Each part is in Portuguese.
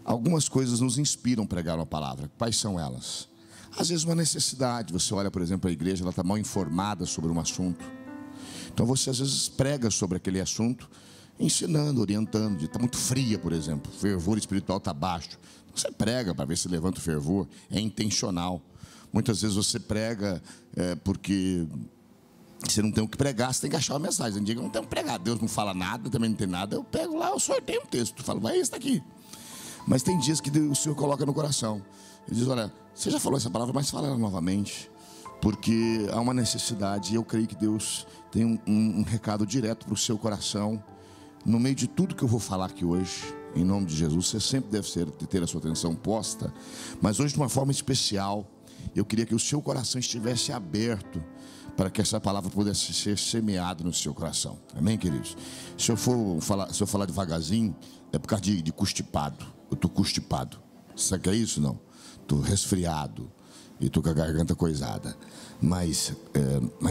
algumas coisas nos inspiram a pregar uma palavra. Quais são elas? Às vezes uma necessidade. Você olha, por exemplo, a igreja, ela está mal informada sobre um assunto. Então você às vezes prega sobre aquele assunto, ensinando, orientando. Está muito fria, por exemplo, o fervor espiritual está baixo. Você prega para ver se levanta o fervor, é intencional. Muitas vezes você prega porque você não tem o que pregar, você tem que achar uma mensagem. Não diga, não tem o que pregar, Deus não fala nada, também não tem nada. Eu pego lá, eu sorteio um texto, falo, vai, esse está aqui. Mas tem dias que o Senhor coloca no coração. Ele diz, olha, você já falou essa palavra, mas fala ela novamente. Porque há uma necessidade, e eu creio que Deus tem um recado direto para o seu coração. No meio de tudo que eu vou falar aqui hoje, em nome de Jesus, você sempre deve ter a sua atenção posta. Mas hoje, de uma forma especial, eu queria que o seu coração estivesse aberto para que essa palavra pudesse ser semeada no seu coração. Amém, queridos? Se eu falar devagarzinho, é por causa de constipado. Eu estou constipado. Sabe o que é isso? Não. Estou resfriado e estou com a garganta coisada. Mas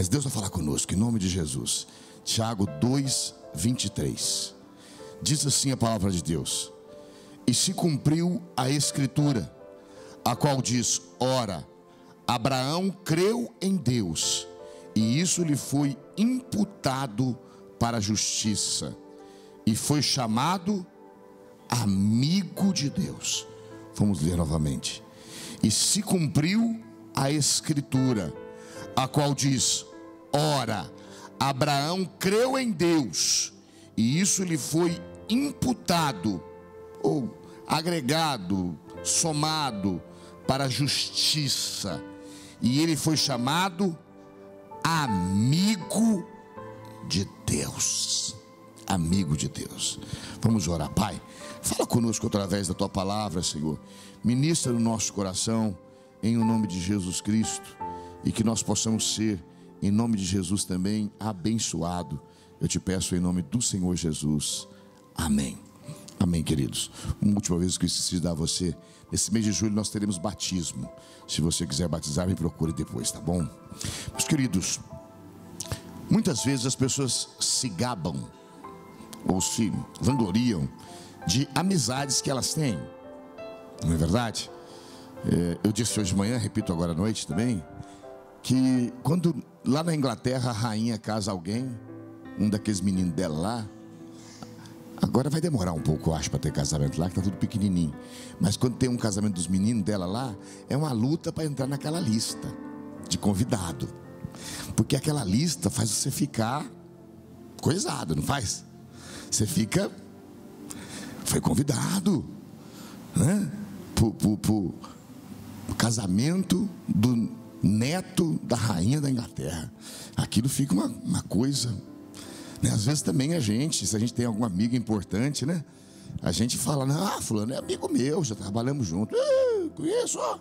Deus vai falar conosco, em nome de Jesus. Tiago 2:23. Diz assim a palavra de Deus: e se cumpriu a escritura, a qual diz, ora, Abraão creu em Deus, e isso lhe foi imputado para a justiça, e foi chamado amigo de Deus. Vamos ler novamente. E se cumpriu a escritura, a qual diz, ora, Abraão creu em Deus, e isso lhe foi imputado, ou agregado, somado para a justiça, e ele foi chamado amigo de Deus. Amigo de Deus. Vamos orar. Pai, fala conosco através da tua palavra, Senhor. Ministra no nosso coração, em o nome de Jesus Cristo, e que nós possamos ser, em nome de Jesus também, abençoado. Eu te peço em nome do Senhor Jesus. Amém. Amém, queridos. Uma última vez que eu esqueci de dar a você, nesse mês de julho nós teremos batismo. Se você quiser batizar, me procure depois, tá bom? Meus queridos, muitas vezes as pessoas se gabam ou se vangloriam de amizades que elas têm. Não é verdade? Eu disse hoje de manhã, repito agora à noite também, que quando lá na Inglaterra a rainha casa alguém, um daqueles meninos dela lá, agora vai demorar um pouco, eu acho, para ter casamento lá, que tá tudo pequenininho. Mas quando tem um casamento dos meninos dela lá, é uma luta para entrar naquela lista de convidado. Porque aquela lista faz você ficar coisado, não faz? Você fica, foi convidado, né? Pro casamento do neto da rainha da Inglaterra. Aquilo fica uma coisa, né? Às vezes também a gente, se a gente tem alguma amiga importante, né? A gente fala, não, fulano é amigo meu, já trabalhamos junto. Conheço, ó.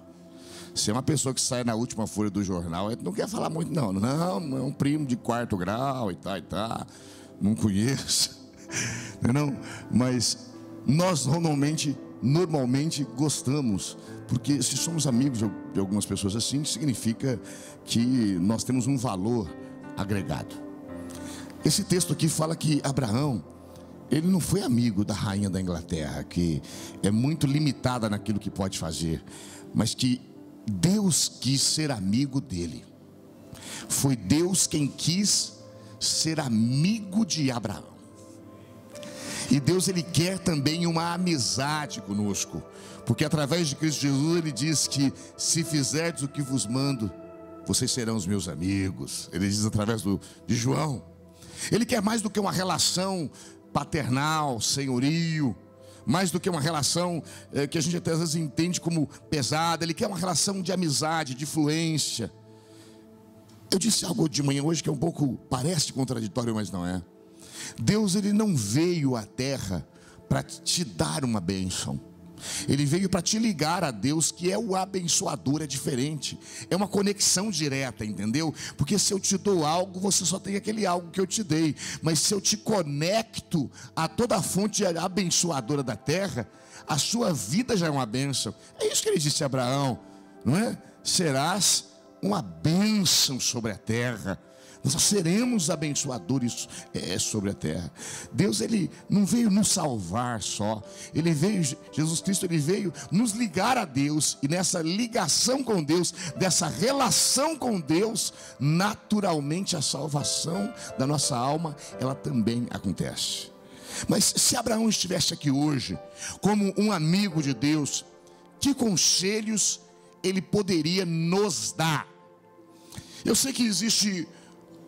Se é uma pessoa que sai na última folha do jornal, a gente não quer falar muito, não. Não, é um primo de 4º grau e tal. Não conheço. Não, mas nós normalmente gostamos, porque se somos amigos de algumas pessoas assim, significa que nós temos um valor agregado. Esse texto aqui fala que Abraão, ele não foi amigo da rainha da Inglaterra, que é muito limitada naquilo que pode fazer, mas que Deus quis ser amigo dele. Foi Deus quem quis ser amigo de Abraão. E Deus, ele quer também uma amizade conosco, porque através de Cristo Jesus ele diz que se fizerdes o que vos mando, vocês serão os meus amigos. Ele diz através de João. Ele quer mais do que uma relação paternal, senhorio, mais do que uma relação que a gente até às vezes entende como pesada. Ele quer uma relação de amizade, de fluência. Eu disse algo de manhã hoje que é um pouco, parece contraditório, mas não é. Deus, ele não veio à terra para te dar uma bênção. Ele veio para te ligar a Deus, que é o abençoador, é diferente. É uma conexão direta, entendeu? Porque se eu te dou algo, você só tem aquele algo que eu te dei. Mas se eu te conecto a toda a fonte abençoadora da terra, a sua vida já é uma bênção. É isso que ele disse a Abraão, não é? Serás uma bênção sobre a terra. Nós seremos abençoadores sobre a terra. Deus, Ele não veio nos salvar só. Jesus Cristo, Ele veio nos ligar a Deus. E nessa ligação com Deus, dessa relação com Deus, naturalmente a salvação da nossa alma, ela também acontece. Mas se Abraão estivesse aqui hoje, como um amigo de Deus, que conselhos ele poderia nos dar? Eu sei que existe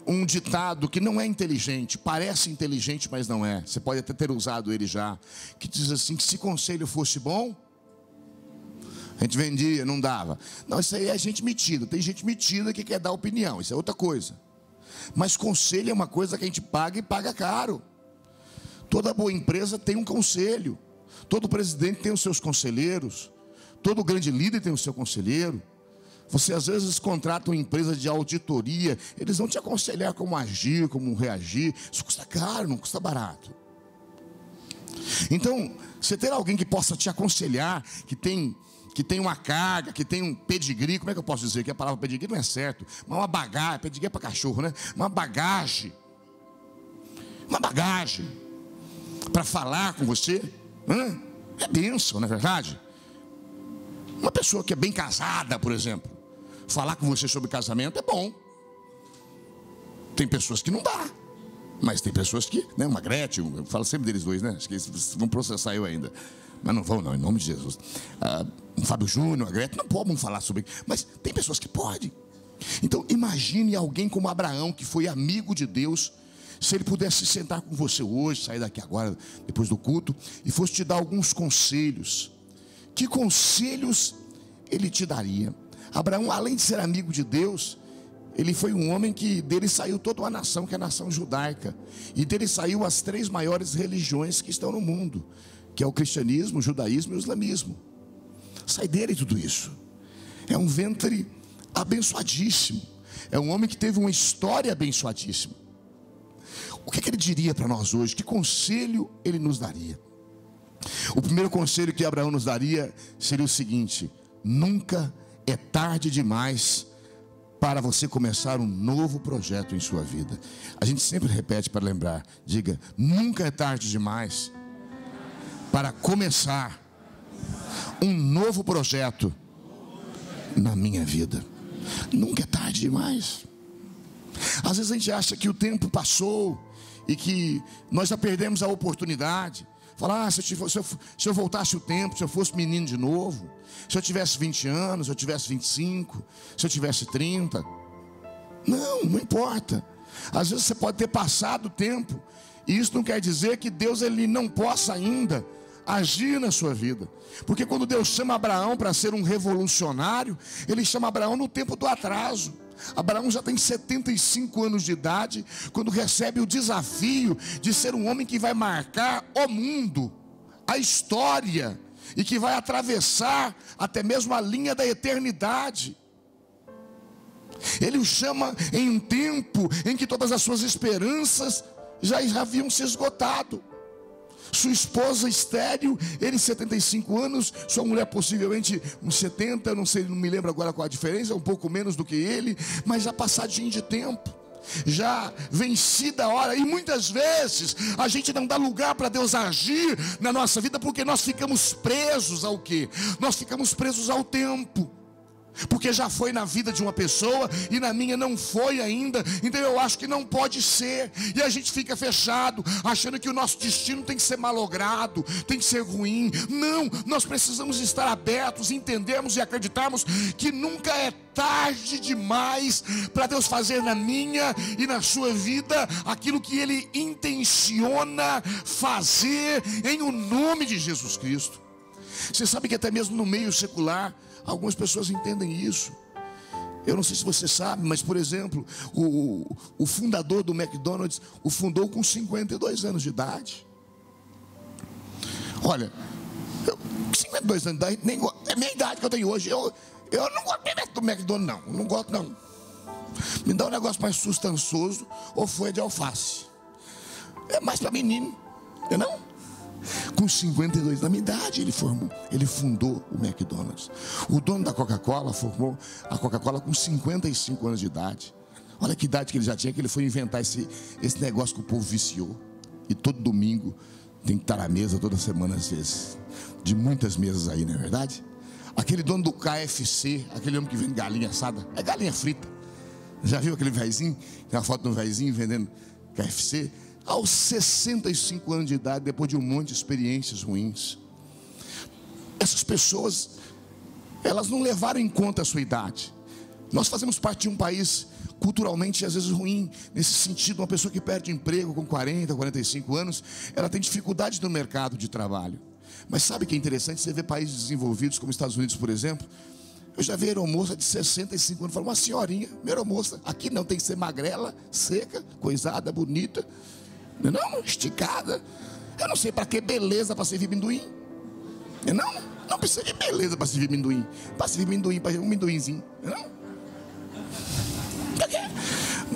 um ditado que não é inteligente, parece inteligente, mas não é. Você pode até ter usado ele já, que diz assim, que se conselho fosse bom, a gente vendia, não dava. Não, isso aí é gente metida. Tem gente metida que quer dar opinião, isso é outra coisa. Mas conselho é uma coisa que a gente paga e paga caro. Toda boa empresa tem um conselho. Todo presidente tem os seus conselheiros. Todo grande líder tem o seu conselheiro. Você às vezes contrata uma empresa de auditoria, eles vão te aconselhar como agir, como reagir. Isso custa caro, não custa barato. Então, você ter alguém que possa te aconselhar, que tem uma carga, que tem um pedigree, como é que eu posso dizer? Que a palavra pedigree não é certo, mas uma bagagem, pedigree é para cachorro, né? Uma bagagem para falar com você, é bênção, não é verdade? Uma pessoa que é bem casada, por exemplo, falar com você sobre casamento é bom. Tem pessoas que não dá, mas tem pessoas que, né? Uma Gretchen, eu falo sempre deles dois, né? Acho que eles vão processar eu ainda, mas não vão não, em nome de Jesus. Um Fábio Júnior, a Gretchen, não podem falar sobre, mas tem pessoas que podem. Então imagine alguém como Abraão, que foi amigo de Deus. Se ele pudesse sentar com você hoje, sair daqui agora, depois do culto, e fosse te dar alguns conselhos, que conselhos ele te daria? Abraão, além de ser amigo de Deus, ele foi um homem que dele saiu toda uma nação, que é a nação judaica, e dele saiu as 3 maiores religiões que estão no mundo, que é o cristianismo, o judaísmo e o islamismo. Sai dele tudo isso. É um ventre abençoadíssimo, é um homem que teve uma história abençoadíssima. O que ele diria para nós hoje? Que conselho ele nos daria? O primeiro conselho que Abraão nos daria seria o seguinte: nunca é tarde demais para você começar um novo projeto em sua vida. A gente sempre repete para lembrar, diga, nunca é tarde demais para começar um novo projeto na minha vida. Nunca é tarde demais. Às vezes a gente acha que o tempo passou e que nós já perdemos a oportunidade. Falar, se eu voltasse o tempo, se eu fosse menino de novo, se eu tivesse 20 anos, se eu tivesse 25, se eu tivesse 30. Não importa. Às vezes você pode ter passado o tempo, e isso não quer dizer que Deus ele não possa ainda agir na sua vida. Porque quando Deus chama Abraão para ser um revolucionário, Ele chama Abraão no tempo do atraso. Abraão já tem 75 anos de idade, quando recebe o desafio de ser um homem que vai marcar o mundo, a história, e que vai atravessar até mesmo a linha da eternidade. Ele o chama em um tempo em que todas as suas esperanças já haviam se esgotado. Sua esposa estéril, ele 75 anos, sua mulher possivelmente uns 70, não sei, não me lembro agora qual a diferença, um pouco menos do que ele, mas já passadinho de tempo, já vencida a hora. E muitas vezes a gente não dá lugar para Deus agir na nossa vida, porque nós ficamos presos ao quê? Nós ficamos presos ao tempo. Porque já foi na vida de uma pessoa e na minha não foi ainda. Então eu acho que não pode ser. E a gente fica fechado, achando que o nosso destino tem que ser malogrado, tem que ser ruim. Não, nós precisamos estar abertos, entendermos e acreditarmos que nunca é tarde demais para Deus fazer na minha e na sua vida aquilo que Ele intenciona fazer em o nome de Jesus Cristo. Você sabe que até mesmo no meio secular algumas pessoas entendem isso. Eu não sei se você sabe, mas por exemplo, o fundador do McDonald's o fundou com 52 anos de idade. Olha, 52 anos de idade, é a minha idade que eu tenho hoje. Eu não gosto do McDonald's, não gosto não. Me dá um negócio mais sustancioso ou folha de alface. É mais para menino, não? Com 52 da minha idade ele fundou o McDonald's. O dono da Coca-Cola formou a Coca-Cola com 55 anos de idade. Olha que idade que ele já tinha, que ele foi inventar esse negócio que o povo viciou. E todo domingo tem que estar na mesa, toda semana às vezes. De muitas mesas aí, não é verdade? Aquele dono do KFC, aquele homem que vende galinha assada, é galinha frita. Já viu aquele vezinho? Tem uma foto de um vezinho vendendo KFC. Aos 65 anos de idade, depois de um monte de experiências ruins. Essas pessoas, elas não levaram em conta a sua idade. Nós fazemos parte de um país culturalmente às vezes ruim, nesse sentido. Uma pessoa que perde emprego com 40, 45 anos, ela tem dificuldade no mercado de trabalho. Mas sabe que é interessante? Você vê países desenvolvidos como Estados Unidos, por exemplo. Eu já vi aeromoça de 65 anos, falo, uma senhorinha, minha aeromoça. Aqui não, tem que ser magrela, seca, coisada, bonita, não, esticada. Eu não sei para que beleza para servir amendoim. Não precisa de beleza para servir amendoim. Para servir amendoim, para um amendoinzinho, não.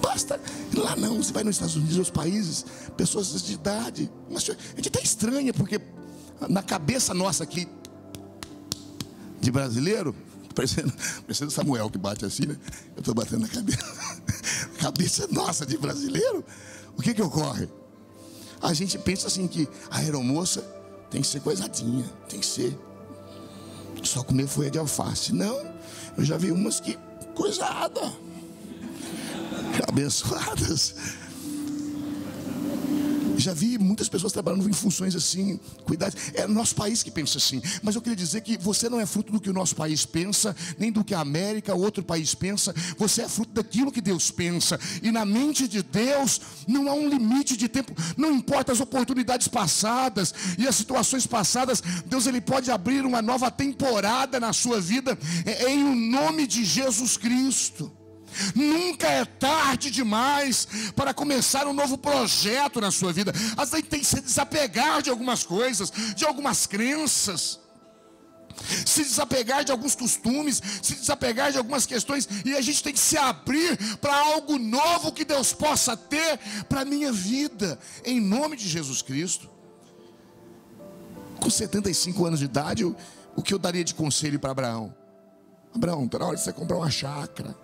Basta. Lá não, você vai nos Estados Unidos, nos países, pessoas de idade. Mas a gente até estranha, porque na cabeça nossa aqui, de brasileiro, parecendo Samuel que bate assim, né? Eu estou batendo na cabeça. Cabeça nossa de brasileiro, o que ocorre? A gente pensa assim que a aeromoça tem que ser coisadinha, tem que ser só comer folha de alface. Não, eu já vi umas que coisada, abençoadas. Já vi muitas pessoas trabalhando em funções assim, cuidar. É o nosso país que pensa assim. Mas eu queria dizer que você não é fruto do que o nosso país pensa, nem do que a América ou outro país pensa. Você é fruto daquilo que Deus pensa. E na mente de Deus não há um limite de tempo. Não importa as oportunidades passadas e as situações passadas, Deus ele pode abrir uma nova temporada na sua vida em o nome de Jesus Cristo. Nunca é tarde demais para começar um novo projeto na sua vida. Às vezes tem que se desapegar de algumas coisas, de algumas crenças, se desapegar de alguns costumes, se desapegar de algumas questões. E a gente tem que se abrir para algo novo que Deus possa ter para a minha vida, em nome de Jesus Cristo. Com 75 anos de idade, o que eu daria de conselho para Abraão? Abraão, está na hora de você comprar uma chácara.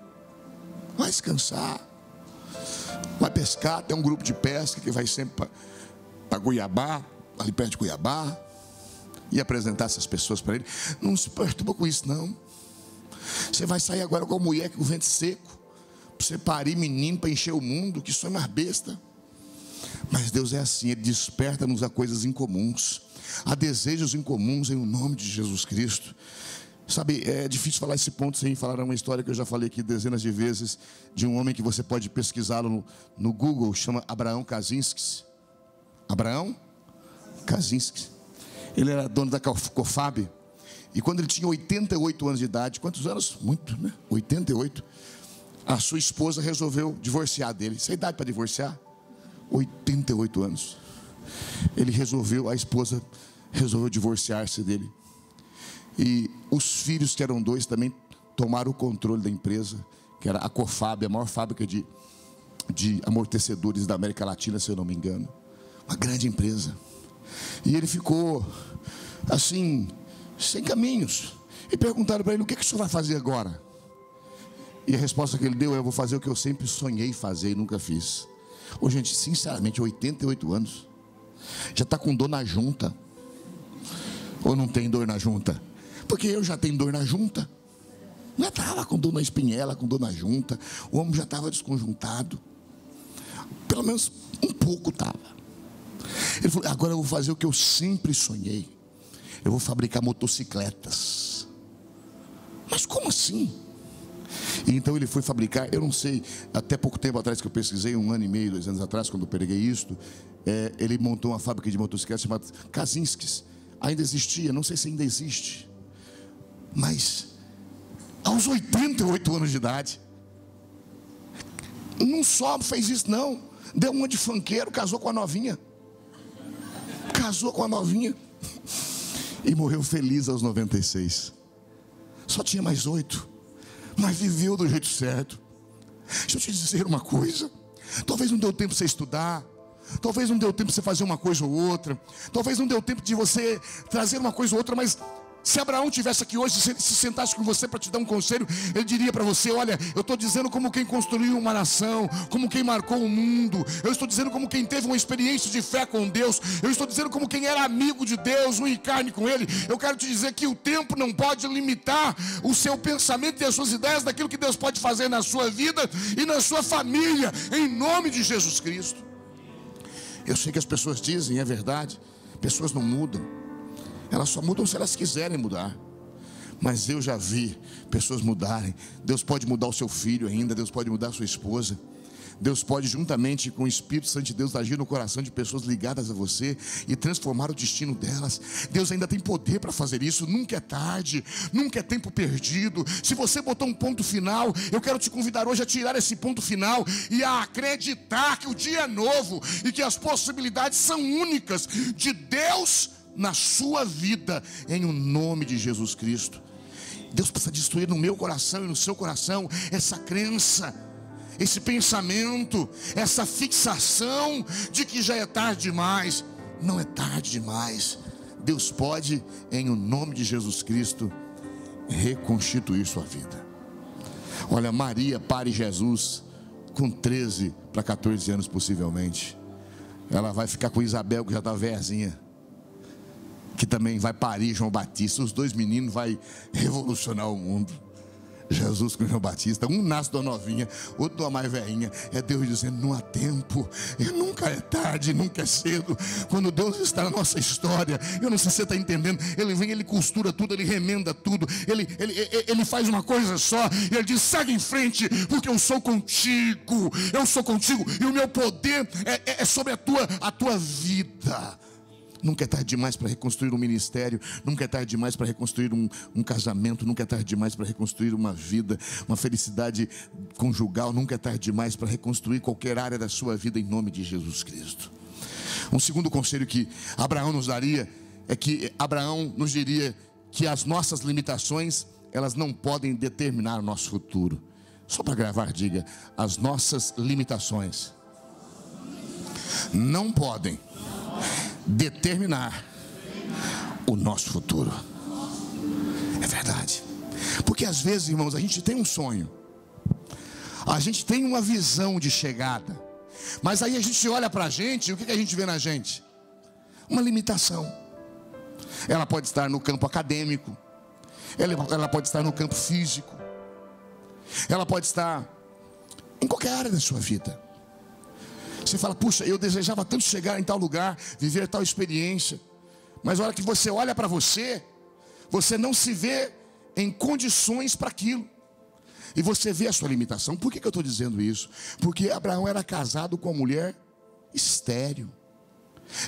Vai descansar, vai pescar. Tem um grupo de pesca que vai sempre para Cuiabá, ali perto de Cuiabá, e apresentar essas pessoas para ele. Não se perturba com isso, não. Você vai sair agora com a mulher com o ventre seco, para você parir menino, para encher o mundo, que sonho mais besta. Mas Deus é assim, Ele desperta-nos a coisas incomuns, a desejos incomuns, em nome de Jesus Cristo. Sabe, é difícil falar esse ponto sem falar uma história que eu já falei aqui dezenas de vezes, de um homem que você pode pesquisá-lo no Google, chama Abraão Kaczynski. Abraão Kaczynski. Ele era dono da COFAB. E quando ele tinha 88 anos de idade, quantos anos? Muito, né? 88. A sua esposa resolveu divorciar dele. Isso é idade para divorciar? 88 anos. A esposa resolveu divorciar-se dele. E os filhos, que eram 2, também tomaram o controle da empresa, que era a COFAB, a maior fábrica de amortecedores da América Latina, se eu não me engano. Uma grande empresa. E ele ficou assim, sem caminhos. E perguntaram para ele: o que o senhor vai fazer agora? E a resposta que ele deu é: eu vou fazer o que eu sempre sonhei fazer e nunca fiz. Ô, gente, sinceramente, 88 anos. Já está com dor na junta. Ou não tem dor na junta? Porque eu já tenho dor na junta. Já estava com dor na espinhela, com dor na junta. O homem já estava desconjuntado. Pelo menos um pouco estava. Ele falou: agora eu vou fazer o que eu sempre sonhei. Eu vou fabricar motocicletas. Mas como assim? E então ele foi fabricar, eu não sei, até pouco tempo atrás que eu pesquisei, 1 ano e meio, 2 anos atrás, quando eu peguei isto, ele montou uma fábrica de motocicletas chamada Kaczynski. Ainda existia, não sei se ainda existe. Mas aos 88 anos de idade, não só fez isso não, deu uma de funkeiro, casou com a novinha. E morreu feliz aos 96. Só tinha mais 8, mas viveu do jeito certo. Deixa eu te dizer uma coisa: talvez não deu tempo para você estudar, talvez não deu tempo para você fazer uma coisa ou outra, talvez não deu tempo de você trazer uma coisa ou outra, mas Se Abraão tivesse aqui hoje, se sentasse com você para te dar um conselho, ele diria para você: olha, eu estou dizendo como quem construiu uma nação, como quem marcou o mundo. Eu estou dizendo como quem teve uma experiência de fé com Deus. Eu estou dizendo como quem era amigo de Deus, um em carne com Ele. Eu quero te dizer que o tempo não pode limitar o seu pensamento e as suas ideias daquilo que Deus pode fazer na sua vida e na sua família, em nome de Jesus Cristo. Eu sei que as pessoas dizem, é verdade, pessoas não mudam. Elas só mudam se elas quiserem mudar. Mas eu já vi pessoas mudarem. Deus pode mudar o seu filho ainda. Deus pode mudar a sua esposa. Deus pode, juntamente com o Espírito Santo de Deus, agir no coração de pessoas ligadas a você e transformar o destino delas. Deus ainda tem poder para fazer isso. Nunca é tarde, nunca é tempo perdido. Se você botou um ponto final, eu quero te convidar hoje a tirar esse ponto final e a acreditar que o dia é novo e que as possibilidades são únicas de Deus na sua vida, em o nome de Jesus Cristo. Deus precisa destruir no meu coração e no seu coração essa crença, esse pensamento, essa fixação de que já é tarde demais. Não é tarde demais. Deus pode, em o nome de Jesus Cristo, reconstituir sua vida. Olha, Maria pare Jesus com 13 para 14 anos possivelmente. Ela vai ficar com Isabel, que já está velhinha, que também vai parir João Batista. Os dois meninos vai revolucionar o mundo. Jesus com João Batista, um nasce de uma novinha, outro de uma mais velhinha. É Deus dizendo: não há tempo, e nunca é tarde, nunca é cedo. Quando Deus está na nossa história, eu não sei se você está entendendo, Ele vem, Ele costura tudo, Ele remenda tudo, Ele faz uma coisa só, e Ele diz: segue em frente, porque eu sou contigo, e o meu poder é sobre a tua vida. Nunca é tarde demais para reconstruir um ministério. Nunca é tarde demais para reconstruir um casamento. Nunca é tarde demais para reconstruir uma vida, uma felicidade conjugal. Nunca é tarde demais para reconstruir qualquer área da sua vida, em nome de Jesus Cristo. Um segundo conselho que Abraão nos daria é que Abraão nos diria que as nossas limitações, elas não podem determinar o nosso futuro. Só para gravar, diga: as nossas limitações não podem determinar o nosso futuro. É verdade. Porque às vezes, irmãos, a gente tem um sonho, a gente tem uma visão de chegada, mas aí a gente olha para a gente, e o que a gente vê na gente? Uma limitação. Ela pode estar no campo acadêmico, ela pode estar no campo físico, ela pode estar em qualquer área da sua vida. Você fala: puxa, eu desejava tanto chegar em tal lugar, viver tal experiência. Mas a hora que você olha para você, você não se vê em condições para aquilo. E você vê a sua limitação. Por que eu estou dizendo isso? Porque Abraão era casado com uma mulher estéril.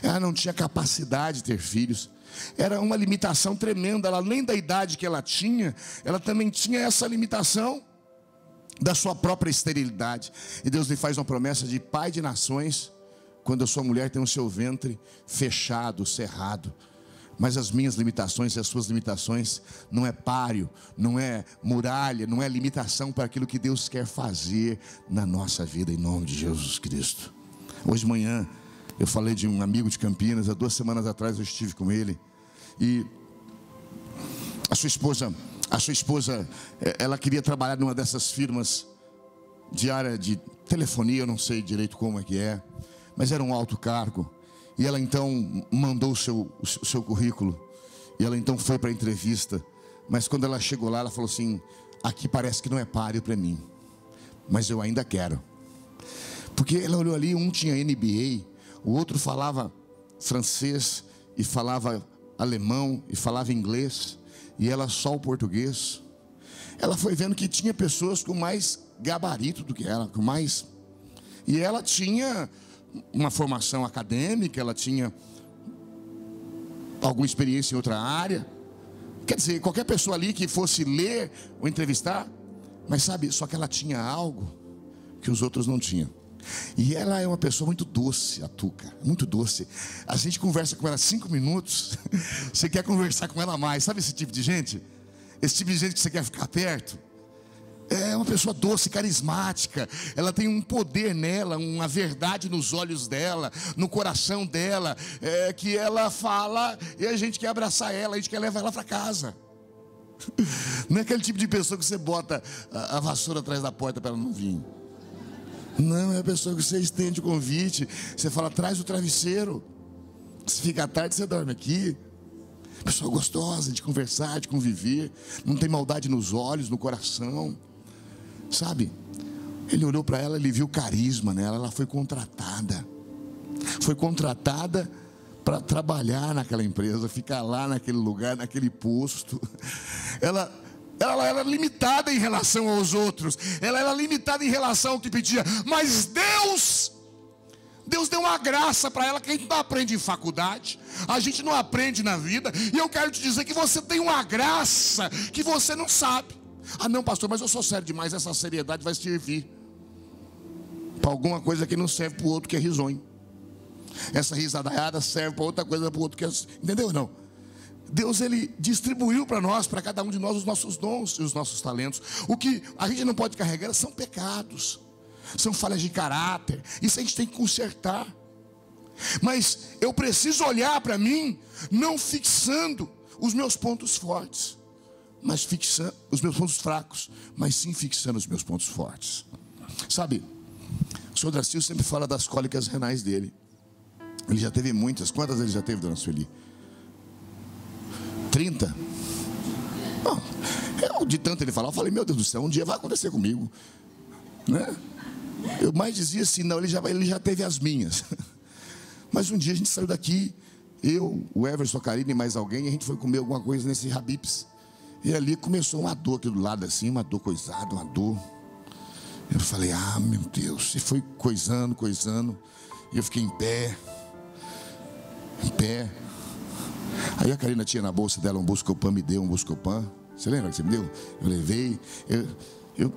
Ela não tinha capacidade de ter filhos. Era uma limitação tremenda. Ela, além da idade que ela tinha, ela também tinha essa limitação da sua própria esterilidade. E Deus lhe faz uma promessa de pai de nações, quando a sua mulher tem o seu ventre fechado, cerrado. Mas as minhas limitações e as suas limitações não é páreo, não é muralha, não é limitação para aquilo que Deus quer fazer na nossa vida, em nome de Jesus Cristo. Hoje de manhã eu falei de um amigo de Campinas. Há 2 semanas atrás eu estive com ele, e a sua esposa, ela queria trabalhar numa dessas firmas de área de telefonia, eu não sei direito como é que é, mas era um alto cargo. E ela então mandou o seu currículo, e ela então foi para a entrevista. Mas quando ela chegou lá, ela falou assim: aqui parece que não é páreo para mim, mas eu ainda quero. Porque ela olhou ali, um tinha MBA, o outro falava francês, e falava alemão, e falava inglês, e ela só o português. Ela foi vendo que tinha pessoas com mais gabarito do que ela, com mais. E ela tinha uma formação acadêmica, ela tinha alguma experiência em outra área. Quer dizer, qualquer pessoa ali que fosse ler ou entrevistar, mas sabe, só que ela tinha algo que os outros não tinham. E ela é uma pessoa muito doce, a Tuca, muito doce. A gente conversa com ela 5 minutos, você quer conversar com ela mais. Sabe esse tipo de gente? Esse tipo de gente que você quer ficar perto. É uma pessoa doce, carismática. Ela tem um poder nela, uma verdade nos olhos dela, no coração dela, que ela fala e a gente quer abraçar ela, a gente quer levar ela para casa. Não é aquele tipo de pessoa que você bota a vassoura atrás da porta para ela não vir. Não, é a pessoa que você estende o convite. Você fala, traz o travesseiro. Se fica à tarde, você dorme aqui. Pessoa gostosa de conversar, de conviver. Não tem maldade nos olhos, no coração. Sabe? Ele olhou para ela, ele viu carisma nela. Ela foi contratada. Foi contratada para trabalhar naquela empresa, ficar lá naquele lugar, naquele posto. Ela era limitada em relação aos outros. Ela era limitada em relação ao que pedia. Mas Deus deu uma graça para ela que a gente não aprende em faculdade, a gente não aprende na vida. E eu quero te dizer que você tem uma graça que você não sabe. Ah não, pastor, mas eu sou sério demais. Essa seriedade vai servir para alguma coisa que não serve para o outro, que é risonho. Essa risadaiada serve para outra coisa, para o outro que é... Entendeu ou não? Deus, ele distribuiu para nós, para cada um de nós, os nossos dons e os nossos talentos. O que a gente não pode carregar são pecados, são falhas de caráter. Isso a gente tem que consertar. Mas eu preciso olhar para mim, não fixando os meus pontos fortes, mas fixando os meus pontos fracos, mas sim fixando os meus pontos fortes. Sabe, o senhor Dracil sempre fala das cólicas renais dele. Ele já teve muitas. Quantas ele já teve, dona Sueli? 30? Bom, de tanto ele falar, eu falei, meu Deus do céu, um dia vai acontecer comigo, né? Eu mais dizia assim, não, ele já teve as minhas. Mas um dia a gente saiu daqui, eu, o Everson, a Karine e mais alguém, e a gente foi comer alguma coisa nesse Habib's. E ali começou uma dor aqui do lado assim, uma dor coisada, uma dor. Eu falei, ah, meu Deus. E foi coisando. E eu fiquei em pé. Aí a Karina tinha na bolsa dela um Buscopan, me deu um Buscopan. Você lembra que você me deu? Eu levei. Eu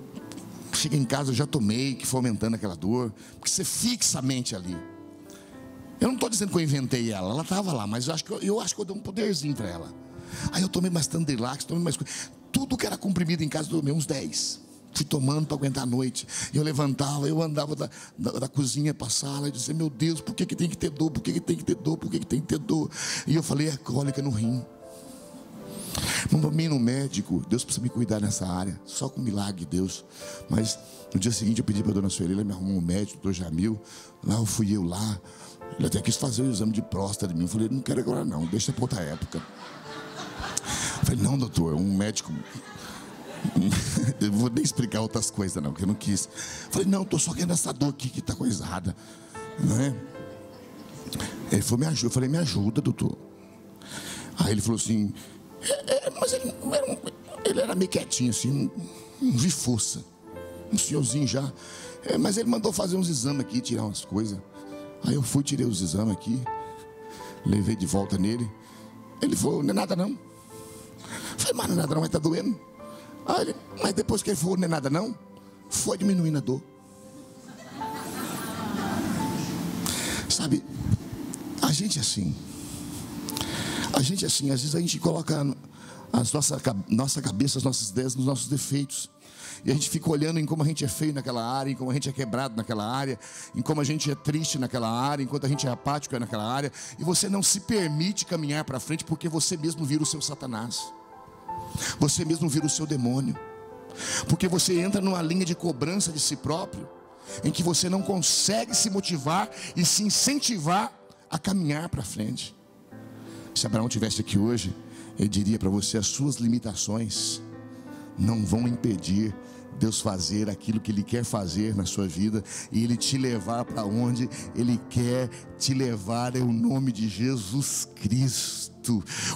cheguei em casa, eu já tomei, que foi aumentando aquela dor. Porque você fixa a mente ali. Eu não estou dizendo que eu inventei ela estava lá, mas eu acho que eu dei um poderzinho para ela. Aí eu tomei mais Tandelax, tomei mais coisa. Tudo que era comprimido em casa, eu tomei uns 10. Fui tomando para aguentar a noite. Eu levantava, eu andava da cozinha para a sala e dizia, meu Deus, por que tem que ter dor? Por que tem que ter dor? Por que tem que ter dor? E eu falei, é cólica no rim. Não mim no médico, Deus precisa me cuidar nessa área, só com milagre de Deus. Mas no dia seguinte eu pedi para a dona Sueli, ela me arrumou um médico, o doutor Jamil. Lá eu fui lá. Ele até quis fazer o exame de próstata de mim. Eu falei, não quero agora não, deixa para outra época. Eu falei, não doutor, um médico... Eu vou nem explicar outras coisas não, porque eu não quis. Eu falei, não, estou só querendo essa dor aqui que está coisada, não é? Ele falou, me ajuda. Eu falei, me ajuda, doutor. Aí ele falou assim, mas ele era meio quietinho assim, não vi força, um senhorzinho já. Mas ele mandou fazer uns exames aqui, tirar umas coisas. Aí eu fui, tirei os exames aqui, levei de volta nele. Ele falou, não é nada não. Eu falei, mas não é nada não, mas está doendo. Aí, mas depois que ele falou, não é nada não, foi diminuindo a dor. Sabe, a gente assim, às vezes a gente coloca nossa cabeça, as nossas ideias nos nossos defeitos. E a gente fica olhando em como a gente é feio naquela área, em como a gente é quebrado naquela área, em como a gente é triste naquela área, enquanto a gente é apático naquela área. E você não se permite caminhar para frente porque você mesmo vira o seu Satanás. Você mesmo vira o seu demônio. Porque você entra numa linha de cobrança de si próprio, em que você não consegue se motivar e se incentivar a caminhar para frente. Se Abraão estivesse aqui hoje, ele diria para você, as suas limitações não vão impedir Deus fazer aquilo que Ele quer fazer na sua vida e Ele te levar para onde Ele quer te levar, é o nome de Jesus Cristo.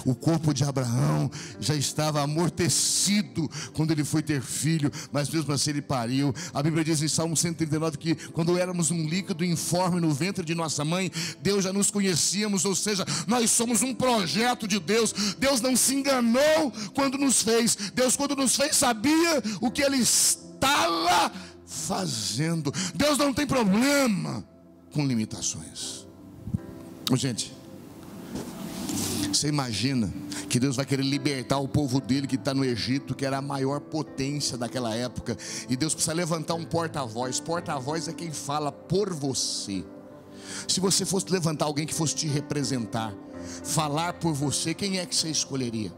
O corpo de Abraão já estava amortecido quando ele foi ter filho, mas mesmo assim ele pariu. A Bíblia diz em Salmo 139 que quando éramos um líquido informe no ventre de nossa mãe, Deus já nos conhecíamos, ou seja, nós somos um projeto de Deus. Deus não se enganou quando nos fez. Deus, quando nos fez, sabia o que Ele estava fazendo. Deus não tem problema com limitações. Gente, você imagina que Deus vai querer libertar o povo dele que está no Egito, que era a maior potência daquela época. E Deus precisa levantar um porta-voz. Porta-voz é quem fala por você. Se você fosse levantar alguém que fosse te representar, falar por você, quem é que você escolheria?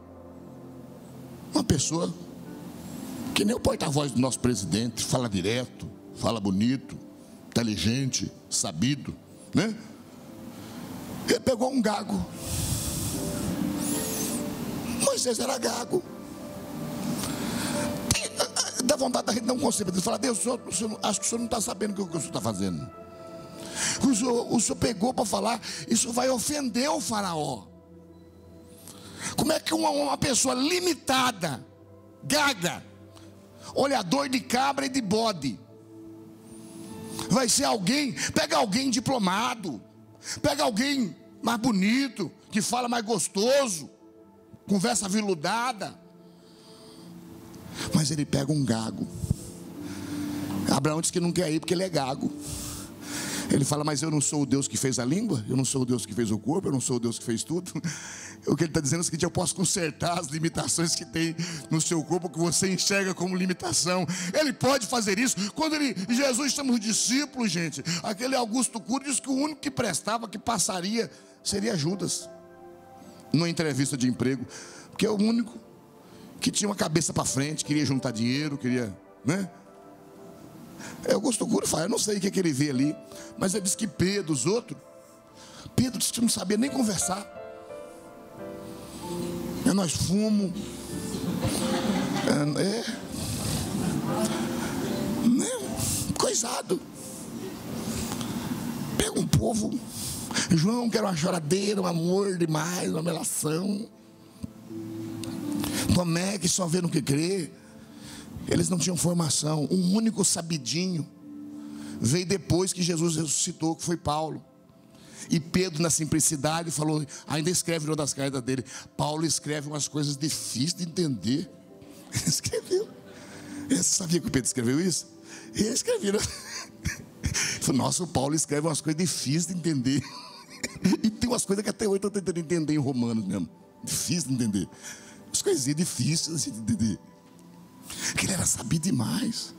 Uma pessoa que nem o porta-voz do nosso presidente, fala direto, fala bonito, inteligente, sabido, né? Ele pegou um gago. Moisés era gago. Dá vontade da gente dar um conselho, de falar: Deus, acho que o senhor não está sabendo o que o senhor está fazendo. O senhor pegou para falar, isso vai ofender o faraó. Como é que uma pessoa limitada, gaga, olhador de cabra e de bode, vai ser alguém? Pega alguém diplomado, pega alguém mais bonito, que fala mais gostoso, conversa aveludada. Mas ele pega um gago. Abraão disse que não quer ir porque ele é gago. Ele fala: mas eu não sou o Deus que fez a língua, eu não sou o Deus que fez o corpo, eu não sou o Deus que fez tudo. O que ele está dizendo é o seguinte: eu posso consertar as limitações que tem no seu corpo, que você enxerga como limitação. Ele pode fazer isso. Quando Jesus chama os discípulos, gente, aquele Augusto Cury diz que o único que prestava, que passaria, seria Judas, numa entrevista de emprego, porque é o único que tinha uma cabeça para frente, queria juntar dinheiro, queria, né? Augusto Cury fala: eu não sei o que ele vê ali, mas ele diz que Pedro, os outros, Pedro disse que não sabia nem conversar. Nós fomos, coisado. Pega um povo. João, que era uma choradeira, um amor demais, uma melação. Tomé, que só vê no que crê. Eles não tinham formação. Um único sabidinho veio depois que Jesus ressuscitou, que foi Paulo. E Pedro, na simplicidade, falou, ainda escreve uma das cartas dele: Paulo escreve umas coisas difíceis de entender. Ele escreveu. Você sabia que o Pedro escreveu isso? Ele escreveu. Falou: nossa, o Paulo escreve umas coisas difíceis de entender. E tem umas coisas que até hoje eu estou tentando entender em Romanos mesmo. Difícil de entender. As coisinhas difíceis de entender. Que ele era sabido demais.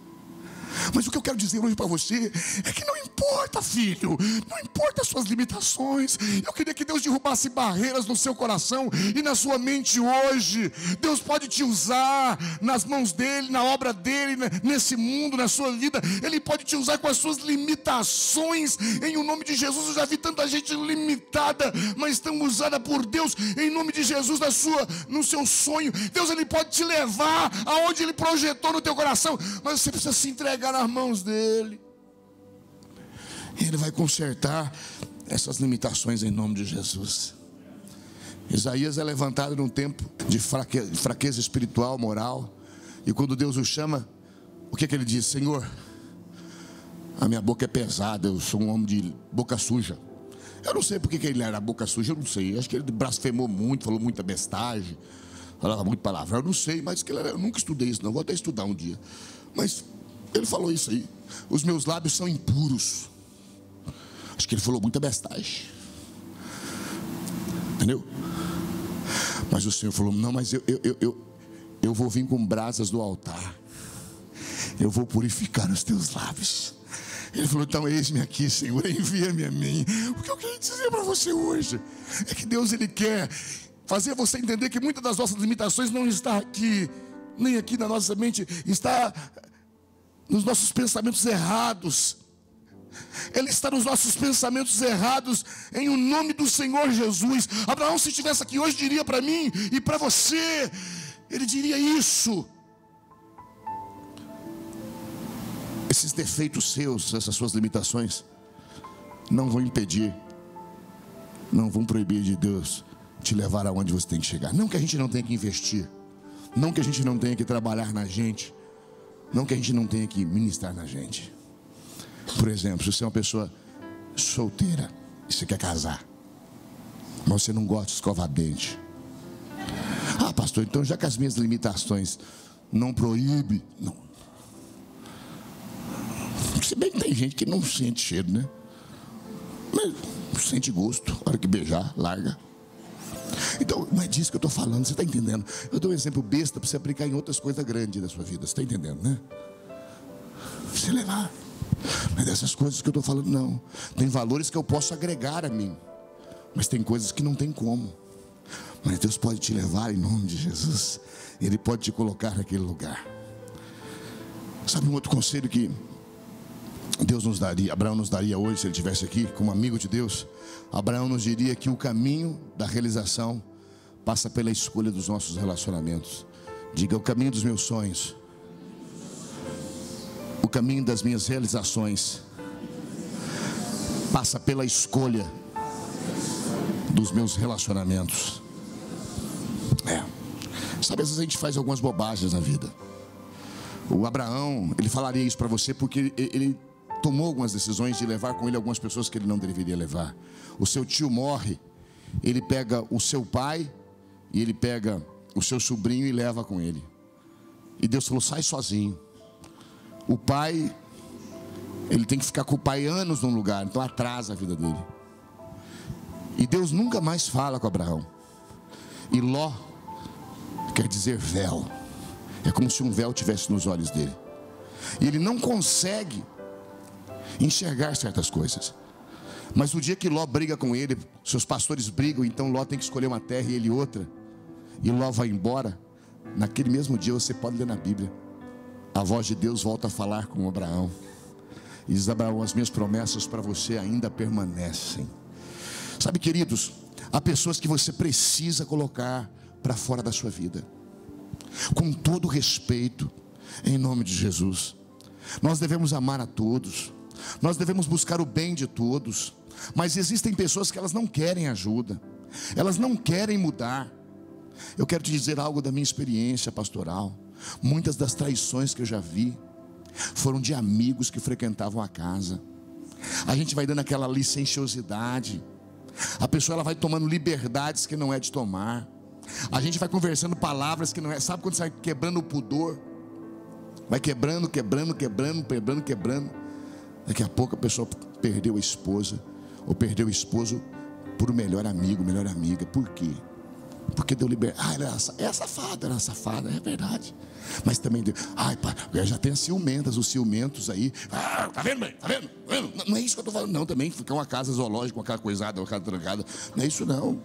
Mas o que eu quero dizer hoje para você é que não importa, filho, não importa as suas limitações. Eu queria que Deus derrubasse barreiras no seu coração e na sua mente hoje. Deus pode te usar nas mãos dele, na obra dele, nesse mundo, na sua vida. Ele pode te usar com as suas limitações. Em o nome de Jesus, eu já vi tanta gente limitada, mas tão usada por Deus. Em nome de Jesus, no seu sonho, Deus, ele pode te levar aonde ele projetou no teu coração, mas você precisa se entregar nas mãos dele. Ele vai consertar essas limitações em nome de Jesus. Isaías é levantado num tempo de fraqueza espiritual, moral. E quando Deus o chama, o que ele diz? Senhor, a minha boca é pesada, eu sou um homem de boca suja. Eu não sei porque que ele era boca suja, eu não sei. Acho que ele blasfemou muito, falou muita bestagem, falava muito palavrão, eu não sei. Mas que eu nunca estudei isso não, vou até estudar um dia. Mas ele falou isso aí: os meus lábios são impuros. Acho que ele falou muita bestagem. Entendeu? Mas o Senhor falou: não, mas eu vou vir com brasas do altar. Eu vou purificar os teus lábios. Ele falou: então eis-me aqui, Senhor, envia-me a mim. O que eu quero dizer para você hoje é que Deus, ele quer fazer você entender que muitas das nossas limitações não está aqui, nem aqui na nossa mente, está nos nossos pensamentos errados. Ele está nos nossos pensamentos errados, em o nome do Senhor Jesus. Abraão, se estivesse aqui hoje, diria para mim e para você, ele diria isso. Esses defeitos seus, essas suas limitações, não vão impedir, não vão proibir de Deus te levar aonde você tem que chegar. Não que a gente não tenha que investir, não que a gente não tenha que trabalhar na gente, não que a gente não tenha que ministrar na gente. Por exemplo, se você é uma pessoa solteira e você quer casar, mas você não gosta de escovar dente. Ah, pastor, então já que as minhas limitações não proíbe, não. Se bem que tem gente que não sente cheiro, né? Mas sente gosto, a hora que beijar, larga. Então, não é disso que eu estou falando, você está entendendo? Eu dou um exemplo besta para você aplicar em outras coisas grandes da sua vida, você está entendendo, né? Você levar. Não é dessas coisas que eu estou falando, não. Tem valores que eu posso agregar a mim, mas tem coisas que não tem como. Mas Deus pode te levar em nome de Jesus. Ele pode te colocar naquele lugar. Sabe um outro conselho que Deus nos daria, Abraão nos daria hoje, se ele estivesse aqui como amigo de Deus? Abraão nos diria que o caminho da realização passa pela escolha dos nossos relacionamentos. Diga: o caminho dos meus sonhos, o caminho das minhas realizações passa pela escolha dos meus relacionamentos. Sabe, às vezes a gente faz algumas bobagens na vida. O Abraão, ele falaria isso para você porque ele tomou algumas decisões de levar com ele algumas pessoas que ele não deveria levar. O seu tio morre, ele pega o seu pai e ele pega o seu sobrinho e leva com ele. E Deus falou: sai sozinho. O pai, ele tem que ficar com o pai anos num lugar, então atrasa a vida dele. E Deus nunca mais fala com Abraão. E Ló quer dizer véu. É como se um véu tivesse nos olhos dele. E ele não consegue enxergar certas coisas. Mas o dia que Ló briga com ele, seus pastores brigam, então Ló tem que escolher uma terra e ele outra, e Ló vai embora. Naquele mesmo dia, você pode ler na Bíblia, a voz de Deus volta a falar com Abraão e diz: Abraão, as minhas promessas para você ainda permanecem. Sabe, queridos, há pessoas que você precisa colocar para fora da sua vida, com todo respeito, em nome de Jesus. Nós devemos amar a todos, nós devemos buscar o bem de todos, mas existem pessoas que elas não querem ajuda, elas não querem mudar. Eu quero te dizer algo da minha experiência pastoral. Muitas das traições que eu já vi foram de amigos que frequentavam a casa. A gente vai dando aquela licenciosidade, a pessoa ela vai tomando liberdades que não é de tomar. A gente vai conversando palavras que não é. Sabe quando você vai quebrando o pudor? Vai quebrando. Daqui a pouco a pessoa perdeu a esposa, ou perdeu o esposo por um melhor amigo, melhor amiga. Por quê? Porque deu liberdade. Ela era safada, é verdade. Mas também deu. Pai, já tem as ciumentas, os ciumentos aí. Tá vendo, mãe? Tá vendo? Não é isso que eu estou falando, não. Também ficar uma casa zoológica, uma casa coisada, uma casa trancada. Não é isso, não.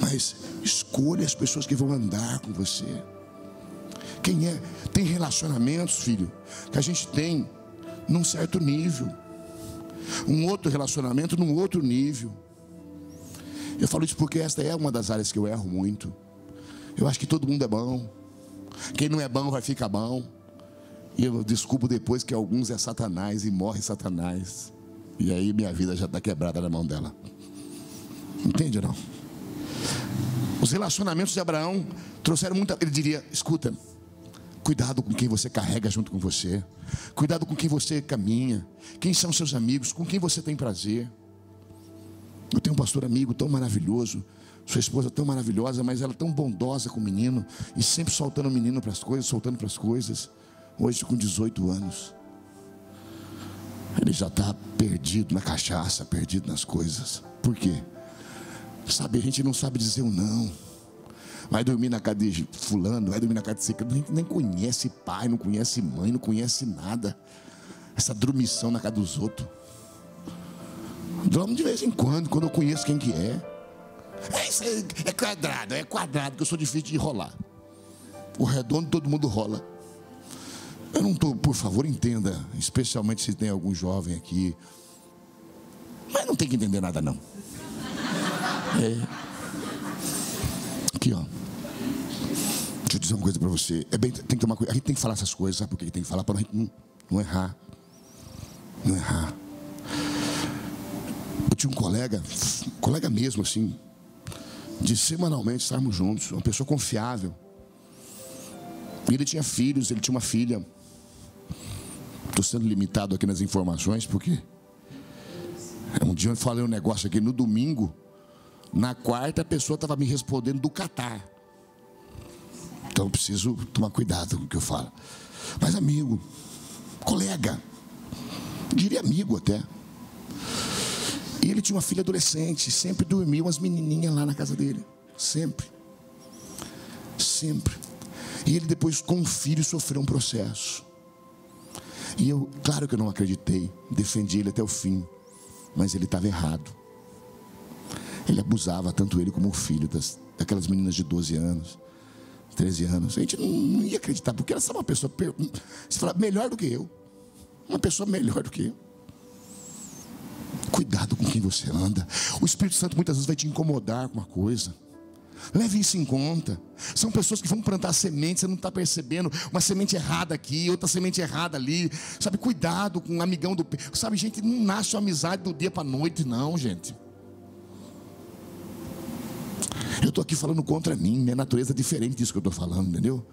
Mas escolha as pessoas que vão andar com você. Quem é? Tem relacionamentos, filho, que a gente tem num certo nível, um outro relacionamento num outro nível. Eu falo isso porque esta é uma das áreas que eu erro muito. Eu acho que todo mundo é bom. Quem não é bom vai ficar bom. E eu descubro depois que alguns é Satanás e morre Satanás. E aí minha vida já está quebrada na mão dela. Entende ou não? Os relacionamentos de Abraão trouxeram muita. Ele diria: escuta, cuidado com quem você carrega junto com você, cuidado com quem você caminha, quem são seus amigos, com quem você tem prazer. Eu tenho um pastor amigo tão maravilhoso, sua esposa tão maravilhosa, mas ela tão bondosa com o menino, e sempre soltando o menino para as coisas, soltando para as coisas. Hoje com 18 anos, ele já está perdido na cachaça, perdido nas coisas. Por quê? Sabe, a gente não sabe dizer um não. Vai dormir na casa de fulano, vai dormir na casa de ciclano. Nem conhece pai, não conhece mãe, não conhece nada. Essa dormição na casa dos outros. Dormo de vez em quando eu conheço quem que é. Isso aí é quadrado, que eu sou difícil de enrolar. O redondo todo mundo rola. Eu não estou, por favor, entenda, especialmente se tem algum jovem aqui. Mas não tem que entender nada, não. Aqui, ó. Deixa eu dizer uma coisa para você. Tem que tomar cuidado. A gente tem que falar essas coisas. Sabe por que tem que falar? Para a gente não errar. Não errar. Eu tinha um colega mesmo assim, de semanalmente estarmos juntos. Uma pessoa confiável. E ele tinha filhos, ele tinha uma filha. Estou sendo limitado aqui nas informações, porque um dia eu falei um negócio aqui no domingo. Na quarta a pessoa estava me respondendo do Catar. Então eu preciso tomar cuidado com o que eu falo. Mas amigo, colega, diria amigo até. E ele tinha uma filha adolescente, sempre dormiam umas menininhas lá na casa dele, sempre. E ele depois com o filho sofreu um processo. E eu, claro que eu não acreditei, defendi ele até o fim, mas ele estava errado. Ele abusava, tanto ele como o filho, daquelas meninas de 12 anos, 13 anos. A gente não ia acreditar, porque ela era uma pessoa, você fala, melhor do que eu. Uma pessoa melhor do que eu. Cuidado com quem você anda. O Espírito Santo muitas vezes vai te incomodar com uma coisa. Leve isso em conta. São pessoas que vão plantar semente, você não está percebendo. Uma semente errada aqui, outra semente errada ali. Sabe, cuidado com um amigão do... Sabe, gente, não nasce uma amizade do dia para a noite, não, gente. Eu estou aqui falando contra mim. Minha natureza é diferente disso que eu estou falando, entendeu?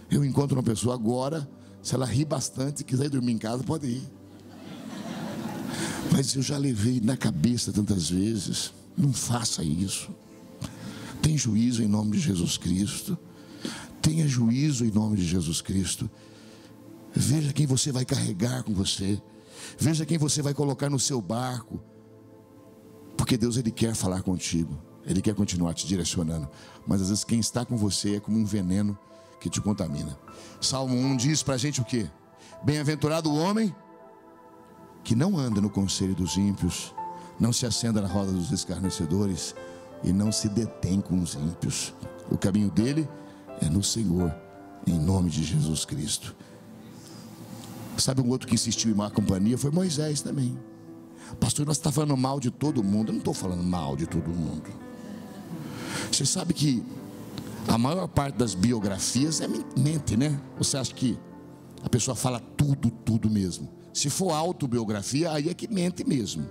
Eu encontro uma pessoa agora, se ela rir bastante e quiser ir dormir em casa, pode ir. Mas eu já levei na cabeça tantas vezes. Não faça isso. Tem juízo em nome de Jesus Cristo. Tenha juízo em nome de Jesus Cristo. Veja quem você vai carregar com você. Veja quem você vai colocar no seu barco. Porque Deus, Ele quer falar contigo. Ele quer continuar te direcionando. Mas às vezes quem está com você é como um veneno que te contamina. Salmo 1 diz pra gente o quê? Bem-aventurado o homem que não anda no conselho dos ímpios, não se assenta na roda dos escarnecedores e não se detém com os ímpios. O caminho dele é no Senhor, em nome de Jesus Cristo. Sabe um outro que insistiu em má companhia? Foi Moisés também. Pastor, nós estamos falando mal de todo mundo. Eu não estou falando mal de todo mundo. Você sabe que a maior parte das biografias é mente, né? Você acha que a pessoa fala tudo mesmo? Se for autobiografia, aí é que mente mesmo.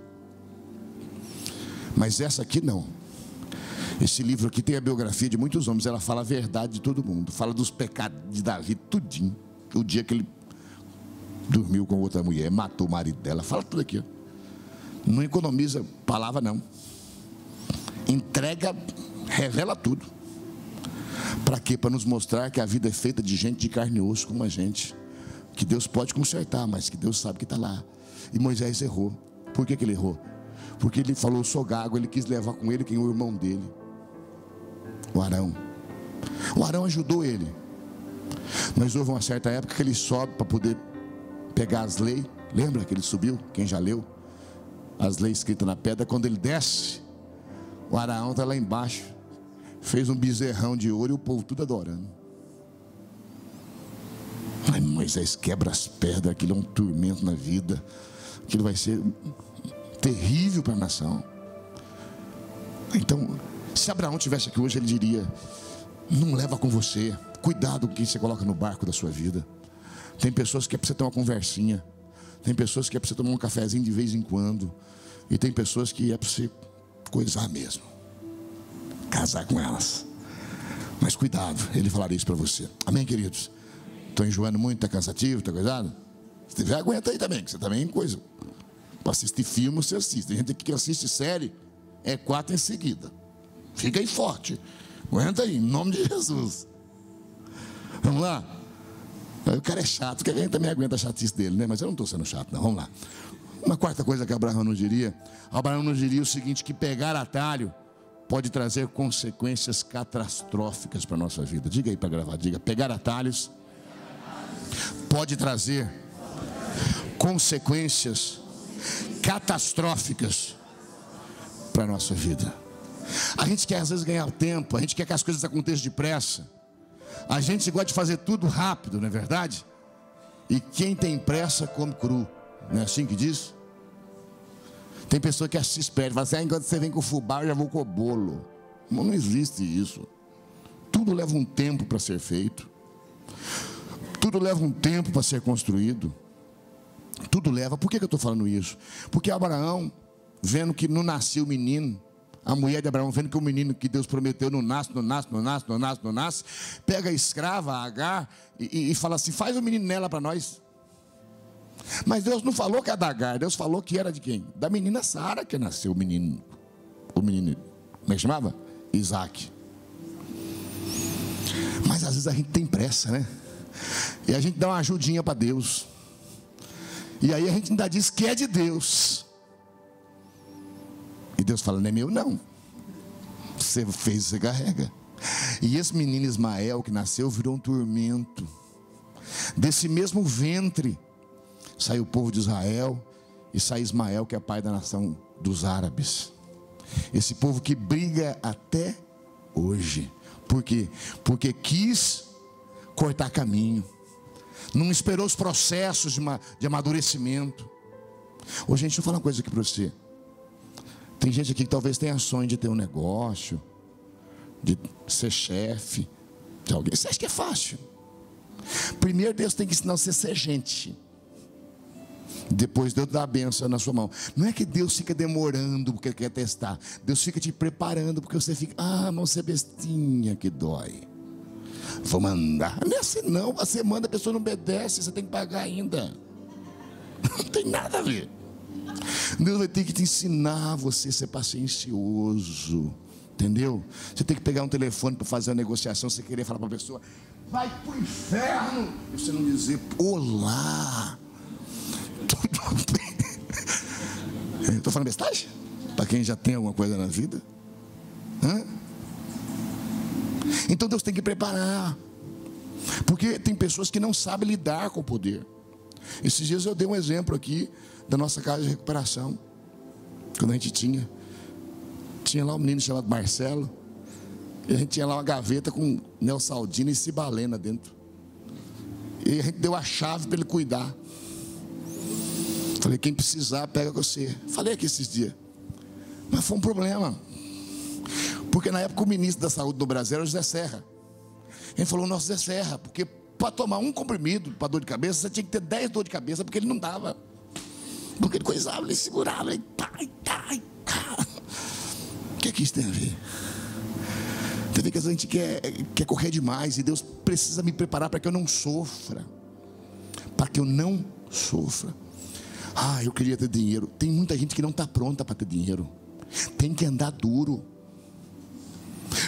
Mas essa aqui não. Esse livro aqui tem a biografia de muitos homens. Ela fala a verdade de todo mundo. Fala dos pecados de Davi, tudinho. O dia que ele dormiu com outra mulher, matou o marido dela. Fala tudo aqui, ó. Não economiza palavra, não. Entrega, revela tudo. Para quê? Para nos mostrar que a vida é feita de gente de carne e osso como a gente. Que Deus pode consertar, mas que Deus sabe que está lá. E Moisés errou. Por que ele errou? Porque ele falou, eu sou gago. Ele quis levar com ele quem é o irmão dele, o Arão. O Arão ajudou ele. Mas houve uma certa época que ele sobe para poder pegar as leis. Lembra que ele subiu? Quem já leu? As leis escritas na pedra. Quando ele desce, o Arão está lá embaixo. Fez um bezerrão de ouro e o povo tudo adorando. Ai, Moisés quebra as pedras. Aquilo é um tormento na vida. Aquilo vai ser terrível para a nação. Então, se Abraão estivesse aqui hoje, ele diria, não leva com você. Cuidado com quem você coloca no barco da sua vida. Tem pessoas que é para você ter uma conversinha. Tem pessoas que é para você tomar um cafezinho de vez em quando. E tem pessoas que é para você coisar mesmo. Casar com elas. Mas cuidado, ele falaria isso para você. Amém, queridos? Estou enjoando muito, está cansativo, está coisado? Se tiver, aguenta aí também, que você também coisa. Para assistir filme, você assiste. Tem gente aqui que assiste série, é 4 em seguida. Fica aí forte. Aguenta aí, em nome de Jesus. Vamos lá? O cara é chato, porque a gente também aguenta a chatice dele, né? Mas eu não estou sendo chato, não. Vamos lá. Uma quarta coisa que Abraão não diria. Abraão não diria o seguinte, que pegar atalho pode trazer consequências catastróficas para a nossa vida. Diga aí para gravar, diga. Pegar atalhos pode trazer consequências catastróficas para a nossa vida. A gente quer às vezes ganhar tempo, a gente quer que as coisas aconteçam depressa. A gente gosta de fazer tudo rápido, não é verdade? E quem tem pressa come cru. Não é assim que diz? Tem pessoa que se espera, fala assim, enquanto você vem com o fubá, eu já vou com o bolo. Não existe isso. Tudo leva um tempo para ser feito. Tudo leva um tempo para ser construído. Tudo leva. Por que eu estou falando isso? Porque Abraão, vendo que não nasceu o menino, a mulher de Abraão, vendo que o menino que Deus prometeu não nasce, pega a escrava, a Agar, e fala assim, faz o menino nela para nós. Mas Deus não falou que era da Agar, Deus falou que era de quem? Da menina Sara que nasceu o menino, como é que chamava? Isaac. Mas às vezes a gente tem pressa, né? E a gente dá uma ajudinha para Deus. E aí a gente ainda diz que é de Deus. E Deus fala: não é meu não. Você fez, você carrega. E esse menino Ismael que nasceu virou um tormento. Desse mesmo ventre saiu o povo de Israel e sai Ismael, que é pai da nação dos árabes. Esse povo que briga até hoje. Por quê? Porque quis cortar caminho, não esperou os processos de amadurecimento. Ô gente, deixa eu falar uma coisa aqui para você. Tem gente aqui que talvez tenha sonho de ter um negócio, de ser chefe de alguém. Você acha que é fácil? Primeiro Deus tem que ensinar você a ser gente. Depois Deus dá a bênção na sua mão. Não é que Deus fica demorando porque Ele quer testar. Deus fica te preparando porque você fica: ah, não, você é bestinha que dói. Vou mandar. Não é assim não. Você manda, a pessoa não obedece, você tem que pagar ainda. Não tem nada a ver. Deus vai ter que te ensinar você a ser paciencioso. Entendeu? Você tem que pegar um telefone para fazer uma negociação. Você querer falar para a pessoa: vai pro inferno. E você não dizer: olá, tudo bem? Estou falando bestagem? Para quem já tem alguma coisa na vida. Então Deus tem que preparar. Porque tem pessoas que não sabem lidar com o poder. Esses dias eu dei um exemplo aqui da nossa casa de recuperação. Quando a gente tinha lá um menino chamado Marcelo. E a gente tinha lá uma gaveta com Neosaldina e Cibalena dentro. E a gente deu a chave para ele cuidar. Falei: quem precisar, pega com você. Falei aqui esses dias. Mas foi um problema. Porque na época o ministro da saúde do Brasil era o José Serra. Ele falou: nosso José Serra, porque para tomar um comprimido para dor de cabeça, você tinha que ter 10 dor de cabeça, porque ele não dava. Porque ele coisava, ele segurava, ele tá. O que é que isso tem a ver? Tem a ver que a gente quer correr demais. E Deus precisa me preparar para que eu não sofra. Para que eu não sofra. Ah, eu queria ter dinheiro. Tem muita gente que não está pronta para ter dinheiro. Tem que andar duro.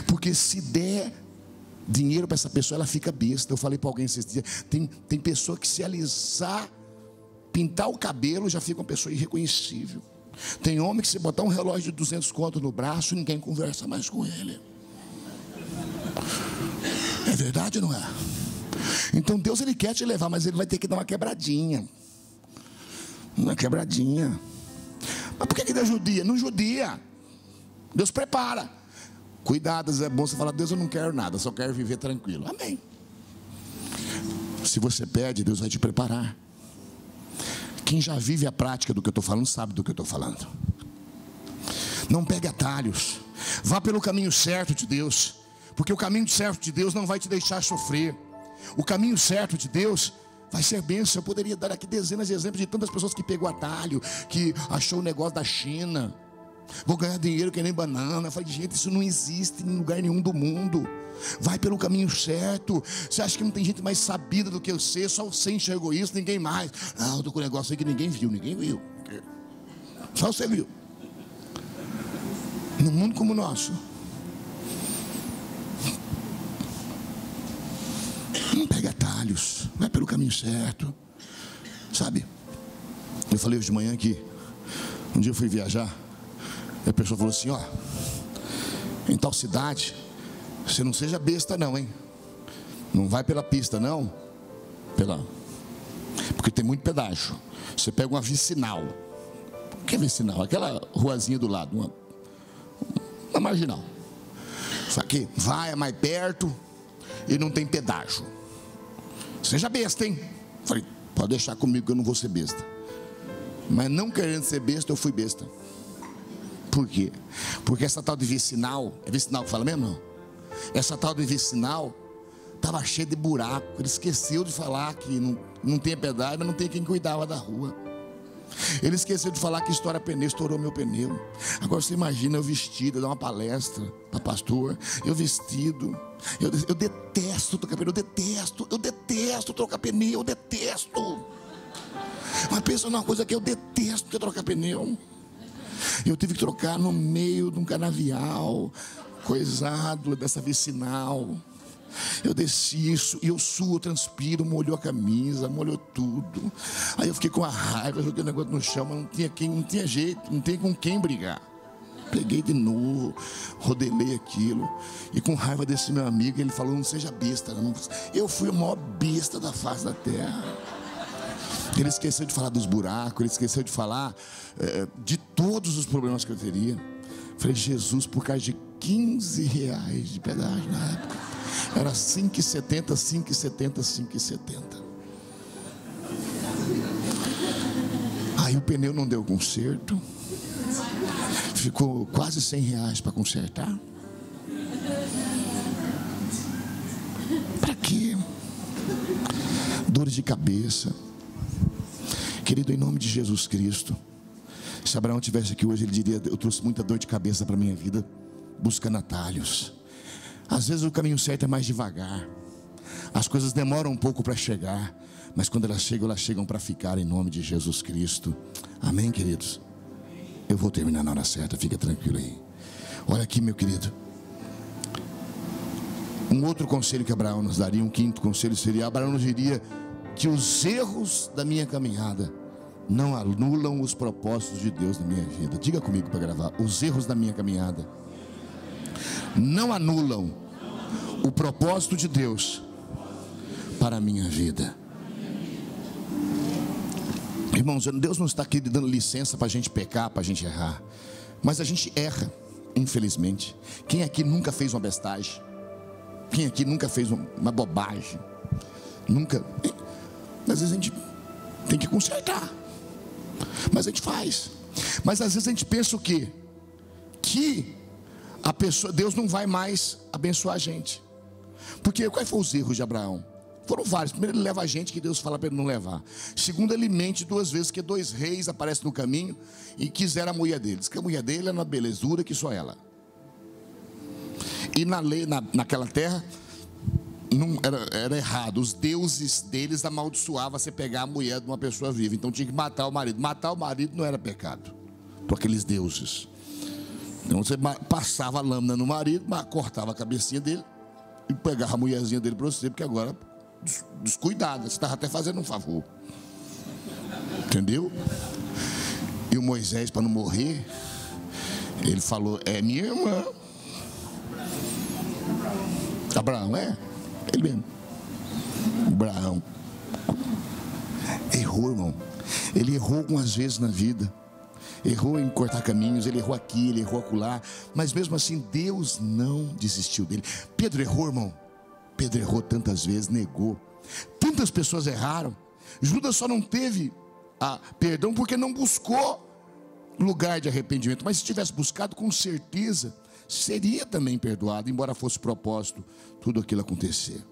Porque se der dinheiro para essa pessoa, ela fica besta. Eu falei para alguém esses dias: tem pessoa que se alisar, pintar o cabelo, já fica uma pessoa irreconhecível. Tem homem que se botar um relógio de 200 conto no braço, ninguém conversa mais com ele. É verdade ou não é? Então Deus, Ele quer te levar, mas Ele vai ter que dar uma quebradinha. Uma quebradinha. Mas por que Deus judia? Não judia. Deus prepara. Cuidado, é bom você falar: Deus, eu não quero nada, só quero viver tranquilo. Amém. Se você pede, Deus vai te preparar. Quem já vive a prática do que eu estou falando sabe do que eu estou falando. Não pegue atalhos. Vá pelo caminho certo de Deus. Porque o caminho certo de Deus não vai te deixar sofrer. O caminho certo de Deus vai ser bênção. Eu poderia dar aqui dezenas de exemplos de tantas pessoas que pegou atalho, que achou o negócio da China. Vou ganhar dinheiro que nem banana. Eu falei: gente, isso não existe em lugar nenhum do mundo. Vai pelo caminho certo. Você acha que não tem gente mais sabida do que eu sei? Só você enxergou isso, ninguém mais. Não, eu estou com um negócio aí que ninguém viu. Só você viu. Num mundo como o nosso, não pega atalhos. Vai pelo caminho certo. Sabe? Eu falei hoje de manhã que um dia eu fui viajar. E a pessoa falou assim: ó, em tal cidade, você não seja besta não, hein? Não vai pela pista não. Porque tem muito pedágio. Você pega uma vicinal. O que é vicinal? Aquela ruazinha do lado, uma marginal. Só que vai, é mais perto e não tem pedágio. Seja besta, hein? Falei: pode deixar comigo que eu não vou ser besta. Mas não querendo ser besta, eu fui besta. Por quê? Porque essa tal de vicinal, é vicinal que fala mesmo? Não? Essa tal de vicinal estava cheia de buraco. Ele esqueceu de falar que não tinha pedágio, mas não tem quem cuidava da rua. Ele esqueceu de falar que estoura pneu, estourou meu pneu. Agora você imagina eu vestido, eu dar uma palestra para pastor, eu vestido. Eu detesto trocar pneu, eu detesto trocar pneu, eu detesto. Mas pensa numa coisa que eu detesto trocar pneu. Eu tive que trocar no meio de um canavial, coisado dessa vicinal. Eu desci isso, e eu suo, eu transpiro, molhou a camisa, molhou tudo. Aí eu fiquei com a raiva, joguei o negócio no chão, mas não tinha jeito, não tem com quem brigar. Peguei de novo, rodelei aquilo. E com raiva desse meu amigo, ele falou: não seja besta. Não. Eu fui a maior besta da face da terra. Ele esqueceu de falar dos buracos, ele esqueceu de falar de todos os problemas que eu teria. Falei: Jesus, por causa de 15 reais de pedágio na época, era 5,70, 5,70, 5,70. Aí o pneu não deu conserto, ficou quase 100 reais para consertar. Para quê? Dores de cabeça. Querido, em nome de Jesus Cristo, se Abraão estivesse aqui hoje, ele diria: eu trouxe muita dor de cabeça para a minha vida, buscando atalhos. Às vezes o caminho certo é mais devagar, as coisas demoram um pouco para chegar, mas quando elas chegam para ficar, em nome de Jesus Cristo. Amém, queridos? Eu vou terminar na hora certa, fica tranquilo aí. Olha aqui, meu querido, um outro conselho que Abraão nos daria, um quinto conselho seria: Abraão nos diria que os erros da minha caminhada não anulam os propósitos de Deus na minha vida. Diga comigo para gravar: os erros da minha caminhada não anulam o propósito de Deus para a minha vida. Irmãos, Deus não está aqui dando licença para a gente pecar, para a gente errar, mas a gente erra, infelizmente. Quem aqui nunca fez uma bestagem? Quem aqui nunca fez uma bobagem? Nunca. Às vezes a gente tem que consertar, mas a gente faz. Mas às vezes a gente pensa o quê? Que a pessoa, Deus não vai mais abençoar a gente. Porque quais foram os erros de Abraão? Foram vários. Primeiro, ele leva a gente que Deus fala para ele não levar. Segundo, ele mente 2 vezes, que 2 reis aparecem no caminho e quiseram a mulher deles. Que a mulher dele era uma belezura que só ela. E na lei, naquela terra, não, era errado. Os deuses deles amaldiçoavam você pegar a mulher de uma pessoa viva. Então tinha que matar o marido. Matar o marido não era pecado por aqueles deuses. Então você passava a lâmina no marido, cortava a cabecinha dele e pegava a mulherzinha dele para você, porque agora, descuidada, você estava até fazendo um favor. Entendeu? E o Moisés, para não morrer, ele falou: é minha irmã. Abraão, ele mesmo. Abraão errou, irmão. Ele errou algumas vezes na vida. Errou em cortar caminhos, ele errou aqui, ele errou acolá, mas mesmo assim Deus não desistiu dele. Pedro errou, irmão. Pedro errou tantas vezes, negou. Tantas pessoas erraram. Judas só não teve perdão porque não buscou lugar de arrependimento. Mas se tivesse buscado, com certeza seria também perdoado, embora fosse propósito tudo aquilo acontecer.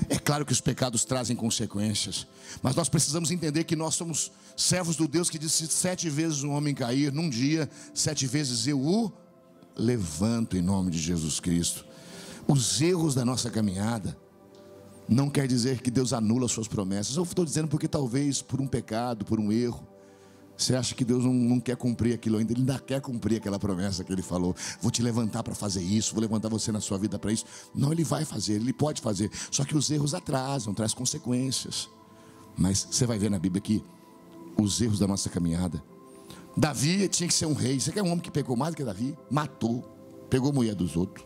É claro que os pecados trazem consequências, mas nós precisamos entender que nós somos servos do Deus que disse: 7 vezes um homem cair num dia, 7 vezes eu o levanto, em nome de Jesus Cristo. Os erros da nossa caminhada não quer dizer que Deus anula suas promessas. Eu estou dizendo porque talvez por um pecado, por um erro, você acha que Deus não quer cumprir aquilo ainda. Ele ainda quer cumprir aquela promessa que Ele falou: vou te levantar para fazer isso, vou levantar você na sua vida para isso. Não, Ele vai fazer, Ele pode fazer. Só que os erros atrasam, traz consequências. Mas você vai ver na Bíblia que os erros da nossa caminhada. Davi tinha que ser um rei. Você quer um homem que pecou mais do que Davi? Matou, pegou a mulher dos outros,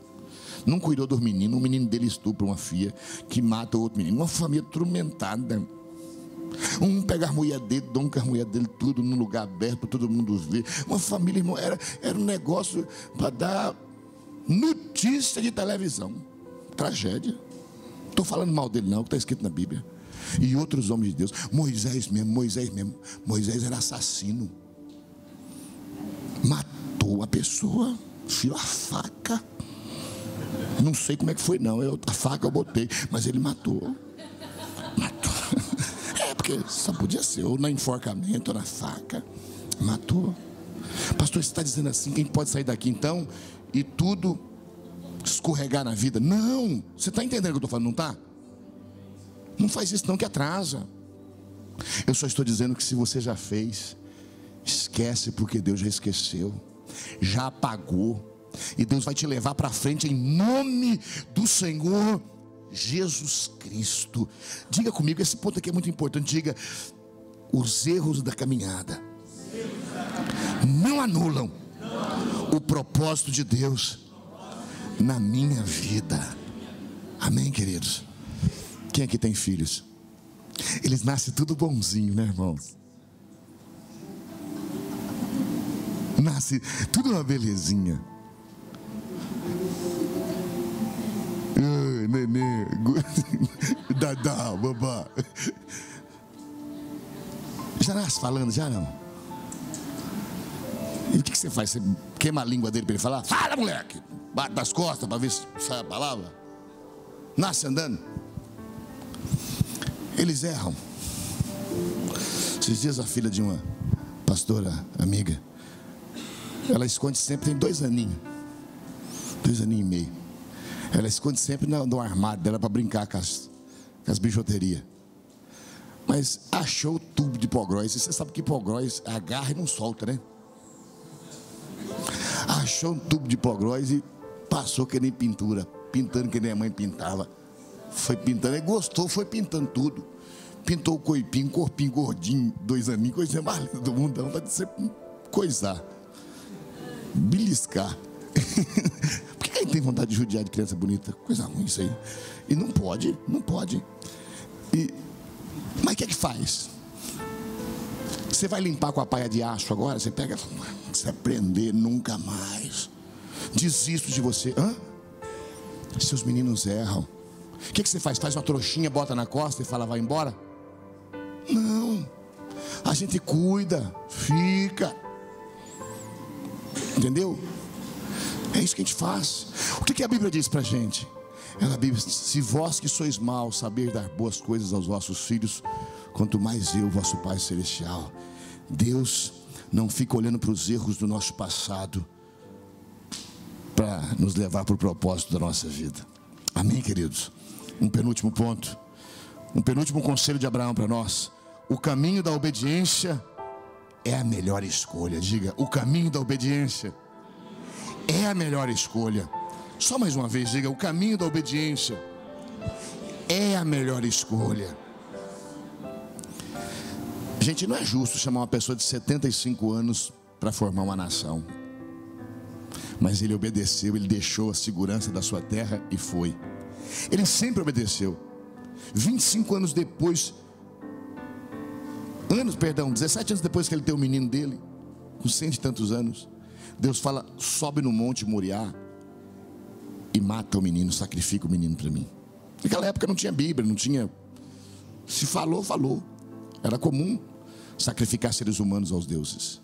não cuidou dos meninos. O menino dele estupra uma filha, que mata o outro menino. Uma família atormentada. Um pega a mulher dele, donca a mulher dele, tudo num lugar aberto para todo mundo ver. Uma família, irmão, era um negócio para dar notícia de televisão. Tragédia. Não estou falando mal dele não, que está escrito na Bíblia. E outros homens de Deus. Moisés mesmo. Moisés era assassino. Matou a pessoa, enfiou a faca. Não sei como é que foi não, a faca eu botei, mas ele matou. Porque só podia ser ou no enforcamento ou na faca. Matou. Pastor, você está dizendo assim que a gente pode sair daqui então e tudo escorregar na vida? Não, você está entendendo o que eu estou falando, não está? Não faz isso não, que atrasa. Eu só estou dizendo que se você já fez, esquece, porque Deus já esqueceu, já apagou. E Deus vai te levar para frente em nome do Senhor Jesus Cristo. Diga comigo, esse ponto aqui é muito importante. Diga: os erros da caminhada não anulam o propósito de Deus na minha vida. Amém, queridos? Quem aqui tem filhos? Eles nascem tudo bonzinho, né, irmãos? Nasce tudo uma belezinha. Nenê, dadá, babá. Já nasce falando, já não? E o que você faz? Você queima a língua dele para ele falar? Fala, moleque! Bate nas costas para ver se sai a palavra. Nasce andando. Eles erram. Esses dias a filha de uma pastora amiga, ela esconde sempre, tem 2 aninhos. 2 aninhos e meio. Ela esconde sempre no armário dela para brincar com as bijuterias. Mas achou o tubo de hipogróis. E você sabe que hipogróis agarra e não solta, né? Achou um tubo de hipogróis e passou que nem pintura. Pintando que nem a mãe pintava. Foi pintando, e gostou, foi pintando tudo. Pintou o corpinho gordinho, 2 aninhos, coisa mais linda do mundo. Não vai ser coisar, beliscar. Por que quem tem vontade de judiar de criança bonita? Coisa ruim isso aí. E não pode. Mas o que é que faz? Você vai limpar com a paia de aço agora? Você pega, você aprender nunca mais. Desisto de você. Seus meninos erram. O que você faz? Faz uma trouxinha, bota na costa e fala, vai embora? Não. A gente cuida, fica. Entendeu? É isso que a gente faz. O que a Bíblia diz pra gente? A Bíblia diz, se vós que sois maus, saber dar boas coisas aos vossos filhos, quanto mais eu, vosso Pai Celestial. Deus não fica olhando para os erros do nosso passado para nos levar para o propósito da nossa vida. Amém, queridos? Um penúltimo ponto, um penúltimo conselho de Abraão para nós. O caminho da obediência é a melhor escolha. Diga, o caminho da obediência é a melhor escolha. Só mais uma vez, diga, o caminho da obediência é a melhor escolha. Gente, não é justo chamar uma pessoa de 75 anos para formar uma nação. Mas ele obedeceu, ele deixou a segurança da sua terra e foi. Ele sempre obedeceu. 25 anos depois, 17 anos depois que ele tem o menino dele, com 100 e tantos anos, Deus fala, sobe no monte Moriá e mata o menino, sacrifica o menino para mim. Naquela época não tinha Bíblia, não tinha. Se falou, falou. Era comum sacrificar seres humanos aos deuses.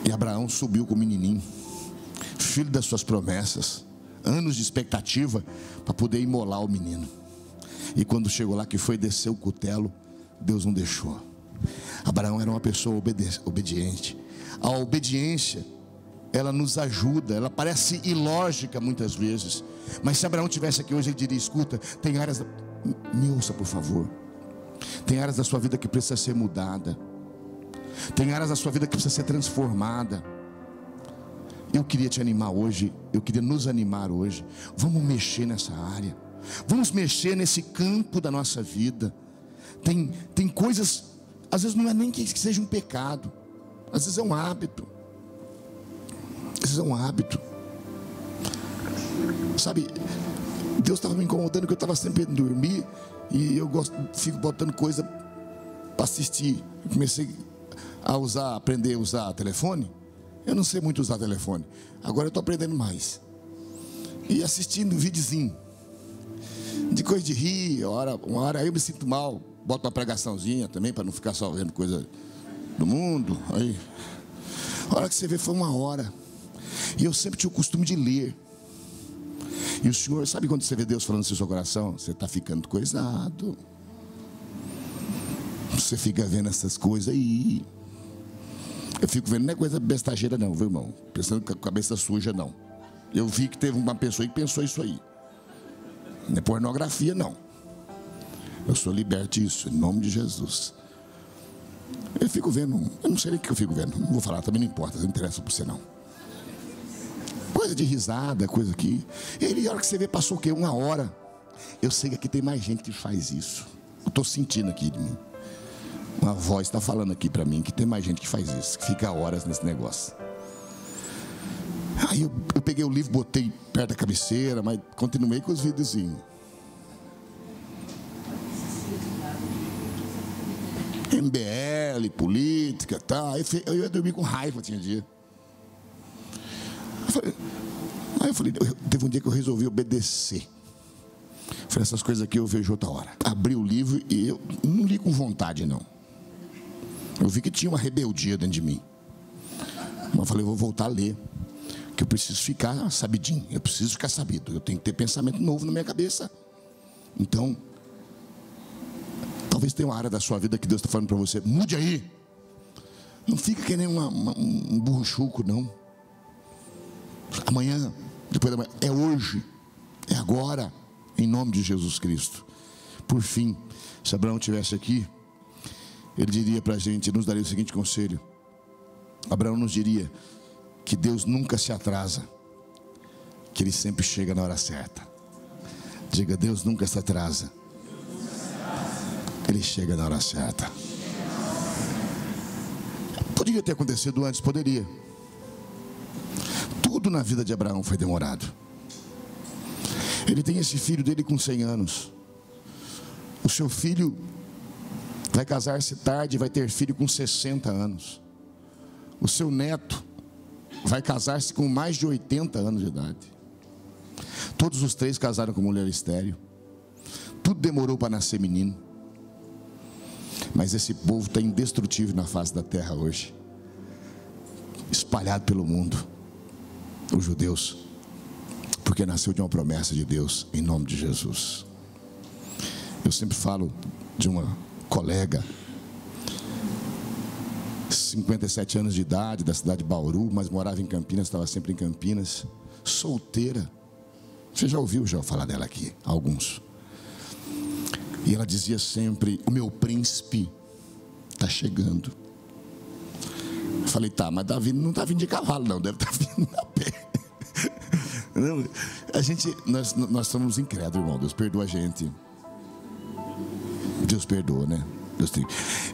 E Abraão subiu com o menininho, filho das suas promessas, anos de expectativa para poder imolar o menino. E quando chegou lá que foi descer o cutelo, Deus não deixou. Abraão era uma pessoa obediente. A obediência, ela nos ajuda. Ela parece ilógica muitas vezes, mas se Abraão tivesse aqui hoje, ele diria, escuta, tem áreas me ouça por favor. Tem áreas da sua vida que precisa ser mudada. Tem áreas da sua vida que precisa ser transformada. Eu queria te animar hoje, eu queria nos animar hoje. Vamos mexer nessa área. Vamos mexer nesse campo da nossa vida. Tem coisas, às vezes não é nem que seja um pecado. Às vezes é um hábito. Às vezes é um hábito. Sabe, Deus estava me incomodando que eu estava sempre indo dormir. E eu fico botando coisa para assistir. Eu comecei a aprender a usar telefone. Eu não sei muito usar telefone. Agora eu estou aprendendo mais. E assistindo um videozinho de coisa de rir. Uma hora aí eu me sinto mal. Boto uma pregaçãozinha também para não ficar só vendo coisa do mundo. Aí, a hora que você vê foi 1 hora. E eu sempre tinha o costume de ler. E o Senhor, sabe quando você vê Deus falando no seu coração? Você está ficando coisado. Você fica vendo essas coisas aí. Eu fico vendo, não é coisa bestageira não, viu, irmão? Pensando com a cabeça suja, não. Eu vi que teve uma pessoa que pensou isso aí. Não é pornografia, não. Eu sou liberto disso, em nome de Jesus. Eu fico vendo, eu não sei nem o que eu fico vendo. Não vou falar, também não importa, não interessa por você não. Coisa de risada, coisa aqui. E a hora que você vê, passou o quê? 1 hora. Eu sei que aqui tem mais gente que faz isso. Eu estou sentindo aqui de mim. Uma voz está falando aqui para mim que tem mais gente que faz isso, que fica horas nesse negócio. Aí eu peguei o livro, botei perto da cabeceira, mas continuei com os videozinhos. MBL, política, tal. Eu ia dormir com raiva, tinha dia. Aí eu falei, teve um dia que eu resolvi obedecer. Falei, essas coisas aqui eu vejo outra hora. Abri o livro e eu não li com vontade, não. Eu vi que tinha uma rebeldia dentro de mim. Mas eu falei, eu vou voltar a ler. Que eu preciso ficar sabidinho. Eu preciso ficar sabido. Eu tenho que ter pensamento novo na minha cabeça. Então, talvez tenha uma área da sua vida que Deus está falando para você, mude aí. Não fica que nem um burro chuco, não. Amanhã, depois da manhã, é hoje, é agora, em nome de Jesus Cristo. Por fim, se Abraão estivesse aqui, ele diria para a gente, nos daria o seguinte conselho. Abraão nos diria que Deus nunca se atrasa, que Ele sempre chega na hora certa. Diga, Deus nunca se atrasa, Ele chega na hora certa. Poderia ter acontecido antes, poderia. Tudo na vida de Abraão foi demorado. Ele tem esse filho dele com 100 anos. O seu filho vai casar-se tarde e vai ter filho com 60 anos. O seu neto vai casar-se com mais de 80 anos de idade. Todos os três casaram com mulher estéril. Tudo demorou para nascer menino. Mas esse povo está indestrutível na face da terra hoje, espalhado pelo mundo. Os judeus, porque nasceu de uma promessa de Deus, em nome de Jesus. Eu sempre falo de uma colega, 57 anos de idade, da cidade de Bauru, mas morava em Campinas, estava sempre em Campinas, solteira. Você já ouviu falar dela aqui, alguns. E ela dizia sempre, o meu príncipe está chegando. Eu falei, tá, mas Davi não está vindo de cavalo não, deve estar vindo a pé. Não, nós somos incrédulos, irmão, Deus perdoa a gente. Deus perdoa, né?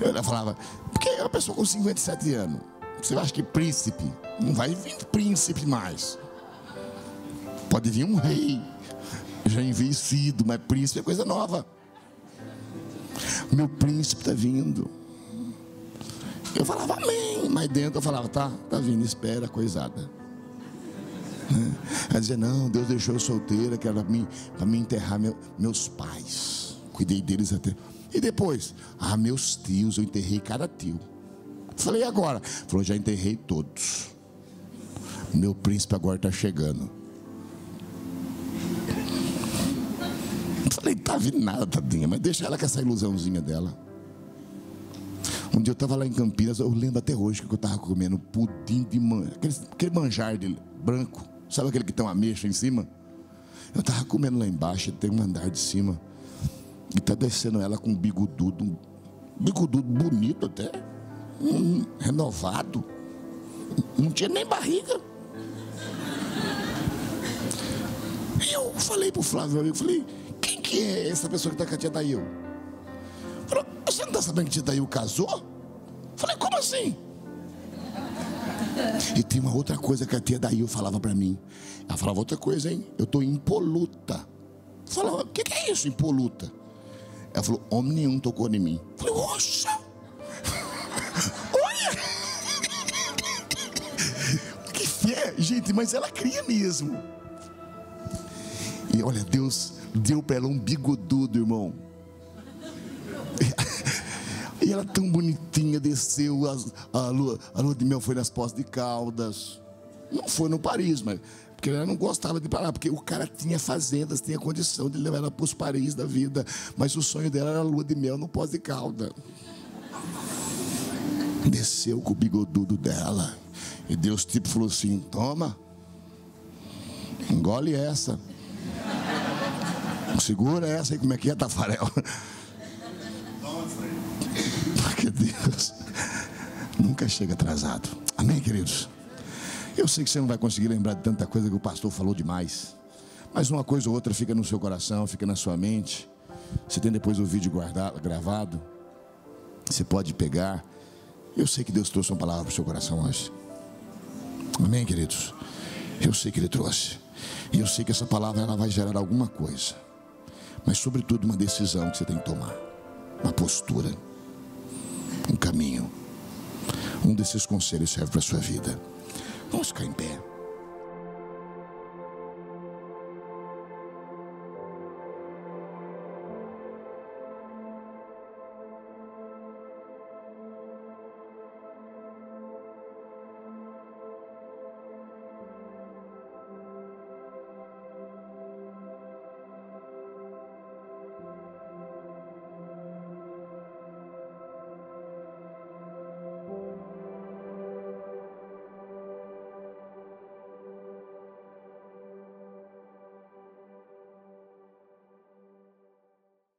Ela falava, porque é uma pessoa com 57 anos, você acha que príncipe? Não vai vir príncipe mais. Pode vir um rei, já envelhecido, mas príncipe é coisa nova. Meu príncipe está vindo. Eu falava, amém, mas dentro eu falava, tá vindo, espera, coisada. Ela dizia, não, Deus deixou eu solteira, que era para me enterrar meus pais. Cuidei deles até. E depois, meus tios, eu enterrei cada tio. Falei, e agora? Falou, já enterrei todos. Meu príncipe agora está chegando. Falei, tá vindo nada, tadinha, mas deixa ela com essa ilusãozinha dela. Um dia eu estava lá em Campinas, eu lembro até hoje que eu estava comendo pudim de aquele manjar dele, branco. Sabe aquele que tem uma ameixa em cima? Eu estava comendo lá embaixo, tem um andar de cima. E está descendo ela com um bigodudo bonito até, renovado. Não tinha nem barriga. E eu falei pro Flávio, meu amigo, falei, quem que é essa pessoa que está com a tia Dail? Falou, você não está sabendo que a tia Dail casou? Falei, como assim? E tem uma outra coisa que a tia Dail falava para mim. Ela falava outra coisa, hein? Eu estou impoluta. Eu falava, o que é isso, impoluta? Ela falou, homem nenhum tocou em mim. Eu falei, oxa! Olha! Que fé! Gente, mas ela cria mesmo. E olha, Deus deu para ela um bigodudo, irmão. E ela tão bonitinha, desceu, a lua de mel foi nas Poços de Caldas. Não foi no Paris, mas porque ela não gostava de ir para lá, porque o cara tinha fazendas, tinha condição de levar ela para os Paris da vida. Mas o sonho dela era a lua de mel no Poços de Caldas. Desceu com o bigodudo dela. E Deus tipo falou assim, toma, engole essa. Segura essa aí, como é que é, Tafarel? Porque Deus nunca chega atrasado. Amém, queridos? Eu sei que você não vai conseguir lembrar de tanta coisa que o pastor falou demais, mas uma coisa ou outra fica no seu coração, fica na sua mente. Você tem depois o vídeo gravado, você pode pegar. Eu sei que Deus trouxe uma palavra para o seu coração hoje. Amém, queridos? Eu sei que Ele trouxe. E eu sei que essa palavra ela vai gerar alguma coisa. Mas sobretudo uma decisão que você tem que tomar. Uma postura. Um caminho. Um desses conselhos serve para a sua vida. Vamos ficar em pé.